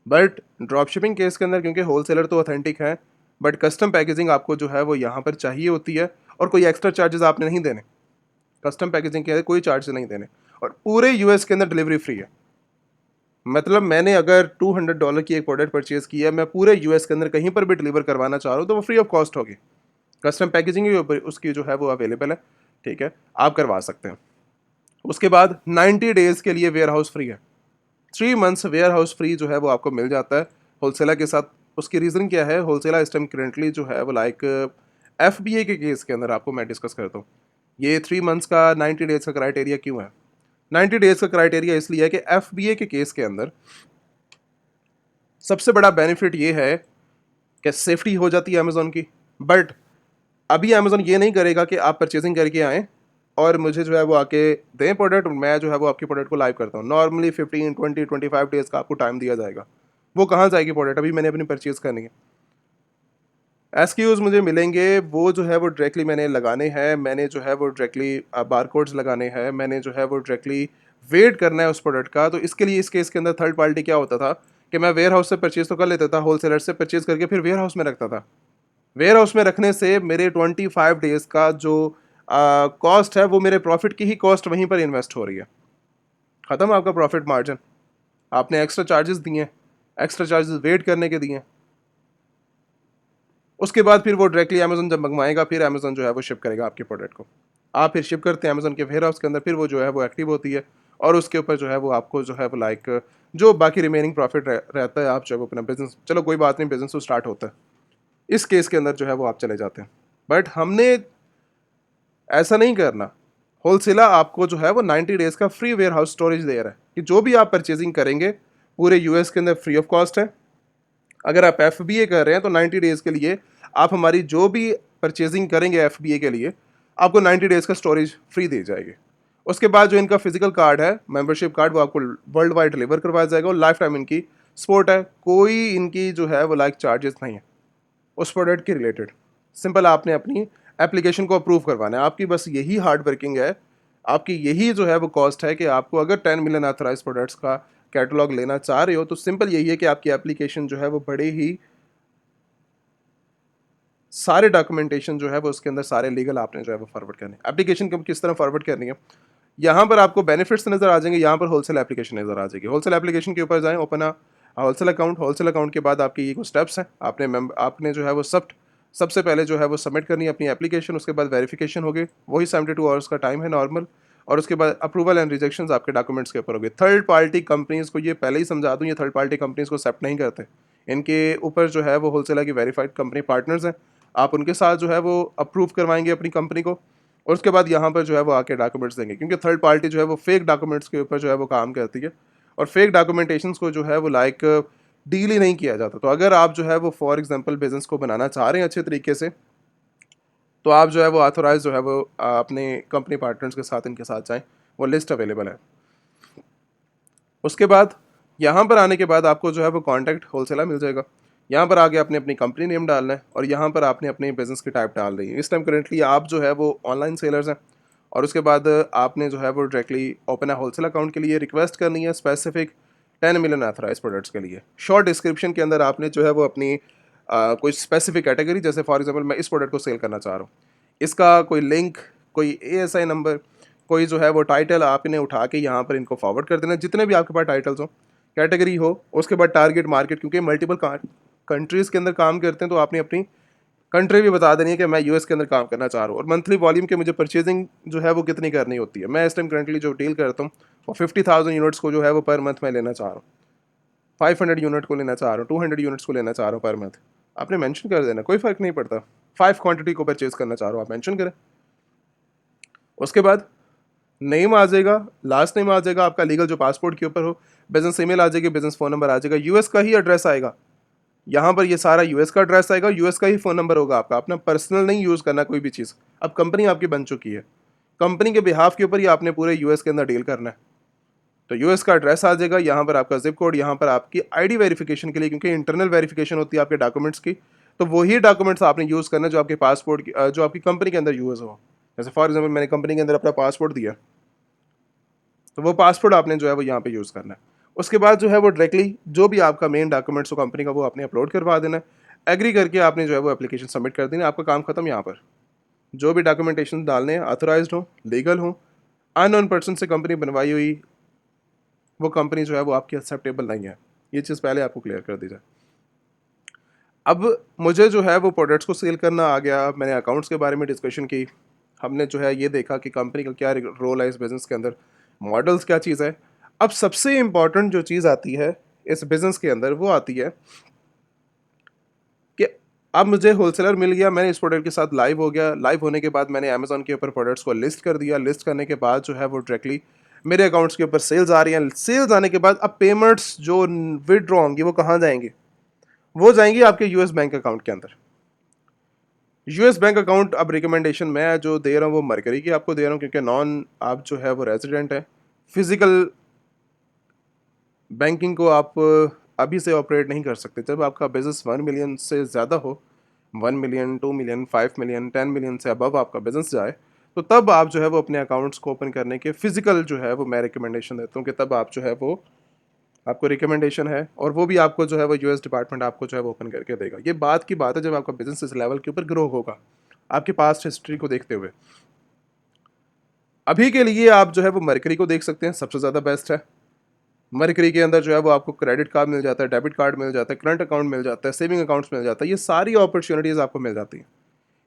बट ड्रॉप शिपिंग केस के अंदर क्योंकि होलसेलर तो ऑथेंटिक है, बट कस्टम पैकेजिंग आपको जो है वो यहाँ पर चाहिए होती है, और कोई एक्स्ट्रा चार्जेस आपने नहीं देने। कस्टम पैकेजिंग के कोई चार्जेस नहीं देने, और पूरे यूएस के अंदर डिलीवरी फ्री है। मतलब मैंने अगर $200 की एक प्रोडक्ट परचेज की है, मैं पूरे यूएस के अंदर कहीं पर भी डिलीवर करवाना चाह रहा हूँ तो वो फ्री ऑफ कॉस्ट होगी। कस्टम पैकेजिंग के ऊपर उसकी जो है वो अवेलेबल है, ठीक है, आप करवा सकते हैं। उसके बाद 90 डेज़ के लिए वेयर हाउस फ्री है। 3 मंथ्स वेयर हाउस फ्री जो है वो आपको मिल जाता है होलसेलर के साथ। उसकी रीज़न क्या है, होलसेलर इस टाइम करेंटली जो है वो लाइक एफबीए के केस के अंदर आपको मैं डिस्कस करता हूँ। ये 3 मंथ्स का 90 डेज़ का क्राइटेरिया क्यों है? 90 डेज़ का क्राइटेरिया इसलिए है कि एफबीए के केस के अंदर सबसे बड़ा बेनिफिट ये है कि सेफ्टी हो जाती है अमेजोन की। बट अभी अमेजोन ये नहीं करेगा कि आप परचेजिंग करके आएँ और मुझे जो है वो आके दें प्रोडक्ट, मैं जो है वो आपकी प्रोडक्ट को लाइव करता हूँ। नॉर्मली 15, 20, 25 डेज़ का आपको टाइम दिया जाएगा। वो कहाँ जाएगी प्रोडक्ट? अभी मैंने अपनी परचेज़ करनी है, एसक्यूज़ मुझे मिलेंगे, वो जो है वो डायरेक्टली मैंने लगाने हैं, मैंने जो है वो डायरेक्टली बारकोड्स लगाने हैं, मैंने जो है वो डायरेक्टली वेट करना है उस प्रोडक्ट का। तो इसके लिए इस केस के अंदर थर्ड पार्टी क्या होता था कि मैं वेयर हाउस से परचेज़ तो कर लेता था, होलसेलर से परचेज़ करके फिर वेयर हाउस में रखता था। वेयर हाउस में रखने से मेरे 25 डेज़ का जो कॉस्ट है वो मेरे प्रॉफिट की ही कॉस्ट वहीं पर इन्वेस्ट हो रही है। ख़त्म आपका प्रॉफिट मार्जिन। आपने एक्स्ट्रा चार्जेस दिए हैं, एक्स्ट्रा चार्जेस वेट करने के दिए हैं। उसके बाद फिर वो डायरेक्टली अमेज़न जब मंगवाएगा, फिर अमेज़न जो है वो शिप करेगा आपके प्रोडक्ट को। आप फिर शिप करते हैं अमेज़न के वेयर हाउस के अंदर, फिर वो जो है वो एक्टिव होती है और उसके ऊपर जो है वो आपको जो है वो लाइक जो बाकी रिमेनिंग प्रॉफिट रहता है, आप जो है वो अपना बिज़नेस, चलो कोई बात नहीं, बिज़नेस तो स्टार्ट होता है। इस केस के अंदर जो है वो आप चले जाते हैं। बट हमने ऐसा नहीं करना। होलसेलर आपको जो है वो 90 डेज़ का फ्री वेयर हाउस स्टोरेज दे रहा है कि जो भी आप परचेजिंग करेंगे पूरे यूएस के अंदर फ्री ऑफ कॉस्ट है। अगर आप एफबीए कर रहे हैं तो 90 डेज़ के लिए आप हमारी जो भी परचेजिंग करेंगे एफबीए के लिए, आपको 90 डेज़ का स्टोरेज फ्री दी जाएगी। उसके बाद जो इनका फिजिकल कार्ड है, मेंबरशिप कार्ड, वो आपको वर्ल्ड वाइड डिलीवर करवाया जाएगा और लाइफ टाइम इनकी सपोर्ट है। कोई इनकी जो है वो लाइक चार्जेस नहीं है उस प्रोडक्ट के रिलेटेड। सिंपल आपने अपनी एप्लीकेशन को अप्रूव करवाना है, आपकी बस यही हार्ड वर्किंग है, आपकी यही जो है वो कॉस्ट है कि आपको अगर 10 मिलियन ऑथराइज प्रोडक्ट्स का कैटलॉग लेना चाह रहे हो तो सिंपल यही है कि आपकी एप्लीकेशन जो है वो बड़े ही सारे डॉक्यूमेंटेशन जो है वो उसके अंदर सारे लीगल आपने जो है वो फॉरवर्ड करने हैं। एप्लीकेशन को किस तरह फॉरवर्ड करनी है, यहाँ पर आपको बेनिफिट्स नज़र आ जाएंगे, यहाँ पर होलसेल एप्लीकेशन नज़र आ जाएगी। होलसेल एप्लीकेशन के ऊपर जाएं, open a wholesale account. Wholesale account के बाद आपके ये कुछ स्टेप्स हैं, आपने जो है वो सबसे पहले जो है वो सबमिट करनी है अपनी एप्लीकेशन। उसके बाद वेरिफिकेशन होगी, वही 72 आवर्स का टाइम है नॉर्मल। और उसके बाद अप्रूवल एंड रिजेक्शंस आपके डॉक्यूमेंट्स के ऊपर होगी। थर्ड पार्टी कंपनीज़ को ये पहले ही समझा दूँ, ये थर्ड पार्टी कंपनीज़ को एक्सेप्ट नहीं करते। इनके ऊपर जो है वो होलसेलर की वेरीफाइड कंपनी पार्टनर्स हैं, आप उनके साथ जो है वो अप्रूव करवाएंगे अपनी कंपनी को और उसके बाद यहाँ पर जो है वो आके डॉक्यूमेंट्स देंगे, क्योंकि थर्ड पार्टी जो है वो फेक डॉक्यूमेंट्स के ऊपर जो है वो काम करती है और फेक डॉक्यूमेंटेशंस को जो है वो लाइक डील ही नहीं किया जाता। तो अगर आप जो है वो फॉर एग्जांपल बिजनेस को बनाना चाह रहे हैं अच्छे तरीके से, तो आप जो है वो ऑथोराइज जो है वो अपने कंपनी पार्टनर्स के साथ इनके साथ जाएं, वो लिस्ट अवेलेबल है। उसके बाद यहाँ पर आने के बाद आपको जो है वो कॉन्टैक्ट होलसेलर मिल जाएगा। यहाँ पर आगे आपने अपनी कंपनी नेम डालना है और यहाँ पर आपने अपने बिजनेस की टाइप डाल रही है। इस टाइम करेंटली आप जो है वो ऑनलाइन सेलर्स हैं और उसके बाद आपने जो है वो डायरेक्टली ओपन है होलसेल अकाउंट के लिए रिक्वेस्ट करनी है स्पेसिफिक 10 मिलियन ऑथराइज प्रोडक्ट्स के लिए। शॉर्ट डिस्क्रिप्शन के अंदर आपने जो है वो अपनी कोई स्पेसिफिक कैटेगरी, जैसे फॉर एग्जांपल मैं इस प्रोडक्ट को सेल करना चाह रहा हूँ, इसका कोई लिंक, कोई एएसआई नंबर, कोई जो है वो टाइटल आपने उठा के यहाँ पर इनको फॉरवर्ड कर देना, जितने भी आपके पास टाइटल्स हो, कैटेगरी हो। उसके बाद टारगेट मार्केट, क्योंकि मल्टीपल कंट्रीज़ के अंदर काम करते हैं, तो आपने अपनी कंट्री भी बता देनी है कि मैं यूएस के अंदर काम करना चाह रहा हूँ और मंथली वॉल्यूम के मुझे परचेजिंग जो है वो कितनी करनी होती है। मैं इस टाइम करंटली जो डील करता हूँ वो 50,000 यूनिट्स को जो है वो पर मंथ मैं लेना चाह रहा हूँ, 500 यूनिट को लेना चाह रहा हूँ, 200 यूनिट्स को लेना चाह रहा हूँ पर मंथ। आपने मेंशन कर देना, कोई फ़र्क नहीं पड़ता। 5 क्वांटिटी को परचेज करना चाह रहा हूँ, आप मेंशन करें। उसके बाद नेम आ जाएगा, लास्ट नेम आ जाएगा आपका लीगल जो पासपोर्ट के ऊपर हो, बिजनेस ईमेल आ जाएगी, बिजनेस फ़ोन नंबर आ जाएगा, यूएस का ही एड्रेस आएगा। यहाँ पर ये सारा यूएस का एड्रेस आएगा, यूएस का ही फ़ोन नंबर होगा आपका, अपना पर्सनल नहीं यूज़ करना कोई भी चीज़। अब कंपनी आपकी बन चुकी है, कंपनी के बिहाफ के ऊपर ही आपने पूरे यूएस के अंदर डील करना है। तो यूएस का एड्रेस आ जाएगा, यहाँ पर आपका जिप कोड, यहाँ पर आपकी आईडी वेरिफिकेशन के लिए, क्योंकि इंटरनल वेरिफिकेशन होती है आपके डॉक्यूमेंट्स की, तो वही डॉक्यूमेंट्स आपने यूज़ करना जो आपके पासपोर्ट की जो आपकी कंपनी के अंदर यूज़ हो। जैसे फॉर एग्जाम्पल मैंने कंपनी के अंदर अपना पासपोर्ट दिया, तो वो पासपोर्ट आपने जो है वो यहाँ पे यूज़ करना है। उसके बाद जो है वो डायरेक्टली जो भी आपका मेन डॉक्यूमेंट्स हो कंपनी का, वो आपने अपलोड करवा देना है। एग्री करके आपने जो है वो एप्लीकेशन सबमिट कर देना, आपका काम खत्म। यहाँ पर जो भी डॉक्यूमेंटेशन डालने हैं ऑथोराइज्ड हो, लीगल हो, अननोन पर्सन से कंपनी बनवाई हुई वो कंपनी जो है वो आपकी एक्सेप्टेबल नहीं है। ये चीज़ पहले आपको क्लियर कर दी जाए। अब मुझे जो है वो प्रोडक्ट्स को सेल करना आ गया, मैंने अकाउंट्स के बारे में डिस्कशन की, हमने जो है ये देखा कि कंपनी का क्या रोल है इस बिज़नेस के अंदर, मॉडल्स क्या चीज़ है। अब सबसे इम्पॉर्टेंट जो चीज़ आती है इस बिज़नेस के अंदर वो आती है कि अब मुझे होलसेलर मिल गया, मैंने इस प्रोडक्ट के साथ लाइव हो गया, लाइव होने के बाद मैंने अमेज़ॉन के ऊपर प्रोडक्ट्स को लिस्ट कर दिया, लिस्ट करने के बाद जो है वो डायरेक्टली मेरे अकाउंट्स के ऊपर सेल्स आ रही हैं। सेल्स आने के बाद अब पेमेंट्स जो विड्रॉ होंगी वो कहाँ जाएंगी, वो जाएंगी आपके यूएस बैंक अकाउंट के अंदर। यूएस बैंक अकाउंट अब रिकमेंडेशन मैं जो दे रहा हूँ वो मरकरी की आपको दे रहा हूँ, क्योंकि नॉन आप जो है वो रेजिडेंट है, फिजिकल बैंकिंग को आप अभी से ऑपरेट नहीं कर सकते। जब आपका बिजनेस 1 मिलियन से ज़्यादा हो, 1 मिलियन, 2 मिलियन, 5 मिलियन, 10 मिलियन से अबव आपका बिजनेस जाए, तो तब आप जो है वो अपने अकाउंट्स को ओपन करने के फिजिकल जो है वो मैं रिकमेंडेशन देता हूँ कि तब आप जो है वो आपको रिकमेंडेशन है और वो भी आपको जो है वो यूएस डिपार्टमेंट आपको जो है वो ओपन करके देगा। ये बात की बात है जब आपका बिजनेस इस लेवल के ऊपर ग्रो होगा, आपके पास्ट हिस्ट्री को देखते हुए। अभी के लिए आप जो है वो मरकरी को देख सकते हैं, सबसे ज़्यादा बेस्ट है। मरकरी के अंदर जो है वो आपको क्रेडिट कार्ड मिल जाता है, डेबिट कार्ड मिल जाता है, करंट अकाउंट मिल जाता है, सेविंग अकाउंट्स मिल जाता है, ये सारी अपॉर्चुनिटीज़ आपको मिल जाती हैं।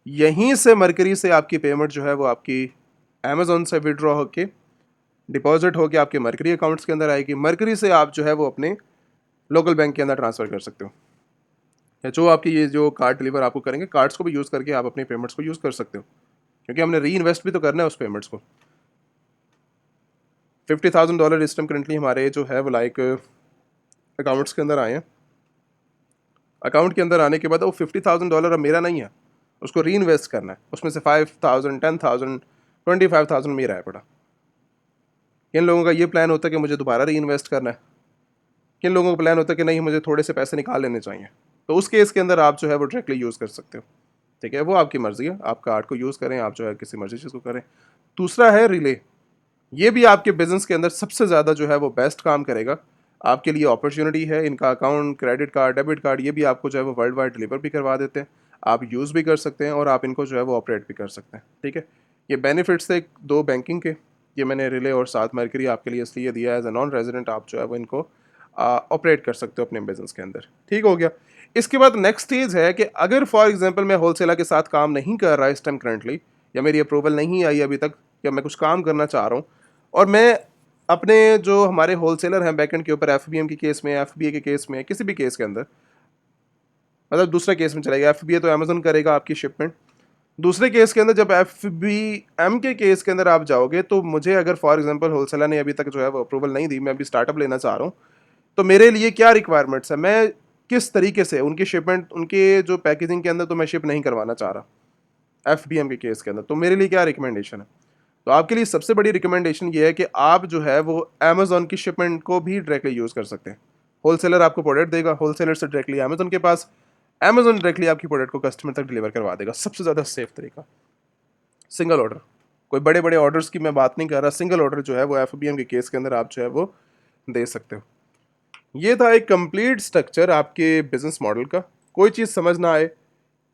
यहीं से मरकरी से आपकी पेमेंट जो है वो आपकी अमेजोन से विड्रॉ होके डिपॉजिट होके आपके मरकरी अकाउंट्स के अंदर आएगी। मरकरी से आप जो है वो अपने लोकल बैंक के अंदर ट्रांसफ़र कर सकते हो, या जो आपकी ये जो कार्ड डिलीवर आपको करेंगे कार्ड्स को भी यूज़ करके आप अपनी पेमेंट्स को यूज़ कर सकते हो, क्योंकि हमने री इन्वेस्ट भी तो करना है उस पेमेंट्स को। $50,000 इस टाइम करेंटली हमारे जो है वो लाइक अकाउंट्स के अंदर आए हैं। अकाउंट के अंदर आने के बाद वो $50,000 अब मेरा नहीं है, उसको री इन्वेस्ट करना है। उसमें से 5,000, 10,000, 25,000 मेरा है पड़ा। किन लोगों का ये प्लान होता है कि मुझे दोबारा री इन्वेस्ट करना है, किन लोगों का प्लान होता है कि नहीं मुझे थोड़े से पैसे निकाल लेने चाहिए। तो उस केस के अंदर आप जो है वो डायरेक्टली यूज़ कर सकते हो। ठीक है, वो आपकी मर्ज़ी है, आप कार्ड को यूज़ करें, आप जो है किसी मर्ज़ी चीज़ को करें। दूसरा है रिले, ये भी आपके बिजनेस के अंदर सबसे ज़्यादा जो है वो बेस्ट काम करेगा। आपके लिए अपॉर्चुनिटी है, इनका account, credit card, debit card, ये भी आपको जो है वो वर्ल्ड वाइड डिलीवर भी करवा देते हैं। आप यूज़ भी कर सकते हैं और आप इनको जो है वो ऑपरेट भी कर सकते हैं। ठीक है, ये बेनिफिट्स थे दो बैंकिंग के, ये मैंने रिले और साथ मरकरी आपके लिए इसलिए दिया है एज ए नॉन रेजिडेंट, आप जो है वो इनको ऑपरेट कर सकते हो अपने बिजनेस के अंदर। ठीक हो गया। इसके बाद नेक्स्ट स्टेज है कि अगर फॉर एग्जांपल मैं होलसेलर के साथ काम नहीं कर रहा इस टाइम करंटली, या मेरी अप्रूवल नहीं आई अभी तक, या मैं कुछ काम करना चाह रहा हूँ, और मैं अपने जो हमारे होलसेलर हैं बैकएंड के ऊपर एफबीएम के केस में, एफबीए के केस में, किसी भी केस के अंदर, मतलब दूसरे केस में चलेगा, एफबीए तो अमेजन करेगा आपकी शिपमेंट। दूसरे केस के अंदर जब एफबीएम के केस के अंदर आप जाओगे, तो मुझे अगर फॉर एग्जांपल होलसेलर ने अभी तक जो है वो अप्रूवल नहीं दी, मैं अभी स्टार्टअप लेना चाह रहा हूँ, तो मेरे लिए क्या रिक्वायरमेंट्स है, मैं किस तरीके से उनकी शिपमेंट, उनके जो पैकेजिंग के अंदर तो मैं शिप नहीं करवाना चाह रहा एफबीएम के केस के अंदर, तो मेरे लिए क्या रिकमेंडेशन है। तो आपके लिए सबसे बड़ी रिकमेंडेशन ये है कि आप जो है वो अमेजोन की शिपमेंट को भी डायरेक्टली यूज़ कर सकते हैं। होलसेलर आपको प्रोडक्ट देगा, होलसेलर से डायरेक्टली अमेजोन के पास, अमेजोन डायरेक्टली आपकी प्रोडक्ट को कस्टमर तक डिलीवर करवा देगा। सबसे ज़्यादा सेफ तरीका, सिंगल ऑर्डर। कोई बड़े बड़े ऑर्डर्स की मैं बात नहीं कर रहा, सिंगल ऑर्डर जो है वो एफबीएम के केस के अंदर आप जो है वो दे सकते हो। ये था एक कंप्लीट स्ट्रक्चर आपके बिजनेस मॉडल का। कोई चीज़ समझ ना आए,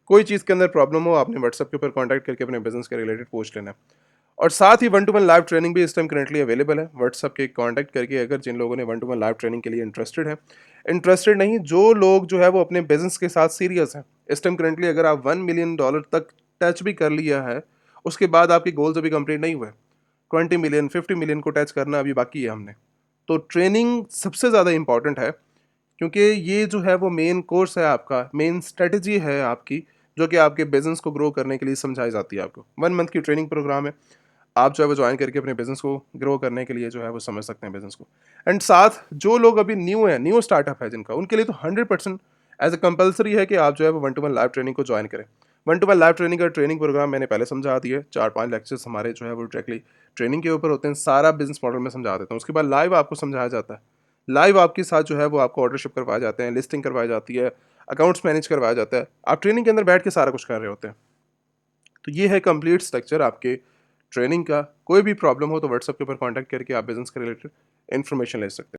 कोई चीज़ के अंदर प्रॉब्लम हो, आपने व्हाट्सएप के ऊपर कॉन्टैक्ट करके अपने बिजनेस के रिलेटेड पूछ लेना है। और साथ ही 1-to-1 लाइव ट्रेनिंग भी इस टाइम करंटली अवेलेबल है। व्हाट्सएप के कॉन्टैक्ट करके, अगर जिन लोगों ने 1-to-1 लाइव ट्रेनिंग के लिए इंटरेस्टेड है, इंटरेस्टेड नहीं, जो लोग जो है वो अपने बिजनेस के साथ सीरियस हैं, इस टाइम करंटली अगर आप $1 मिलियन तक टच भी कर लिया है, उसके बाद आपके गोल्स अभी कंप्लीट नहीं हुए, 20 मिलियन 50 मिलियन को टच करना अभी बाकी है हमने। तो ट्रेनिंग सबसे ज़्यादा इंपॉर्टेंट है, क्योंकि ये जो है वो मेन कोर्स है आपका, मेन स्ट्रेटजी है आपकी, जो कि आपके बिजनेस को ग्रो करने के लिए समझाई जाती है आपको। 1 मंथ की ट्रेनिंग प्रोग्राम है, आप जो है वो ज्वाइन करके अपने बिजनेस को ग्रो करने के लिए जो है वो समझ सकते हैं बिजनेस को। एंड साथ जो लोग अभी न्यू हैं, न्यू स्टार्टअप है जिनका, उनके लिए तो 100% एज ए कंपलसरी है कि आप जो है वो 1-to-1 लाइव ट्रेनिंग को ज्वाइन करें। 1-to-1 लाइव ट्रेनिंग का ट्रेनिंग प्रोग्राम मैंने पहले समझा दिया, 4-5 लेक्चर्स हमारे जो है वो डायरेक्टली ट्रेनिंग के ऊपर होते हैं, सारा बिजनेस मॉडल में समझा देता हूँ। उसके बाद लाइव आपको समझाया जाता है, लाइव आपके साथ जो है वो आपको ऑर्डरशिप करवाए जाते हैं, लिस्टिंग करवाई जाती है, अकाउंट्स मैनेज करवाया जाता है, आप ट्रेनिंग के अंदर बैठ के सारा कुछ कर रहे होते हैं। तो ये है कंप्लीट स्ट्रक्चर आपके ट्रेनिंग का। कोई भी प्रॉब्लम हो तो व्हाट्सएप के ऊपर कांटेक्ट करके आप बिजनेस के रिलेटेड इन्फॉर्मेशन ले सकते हैं।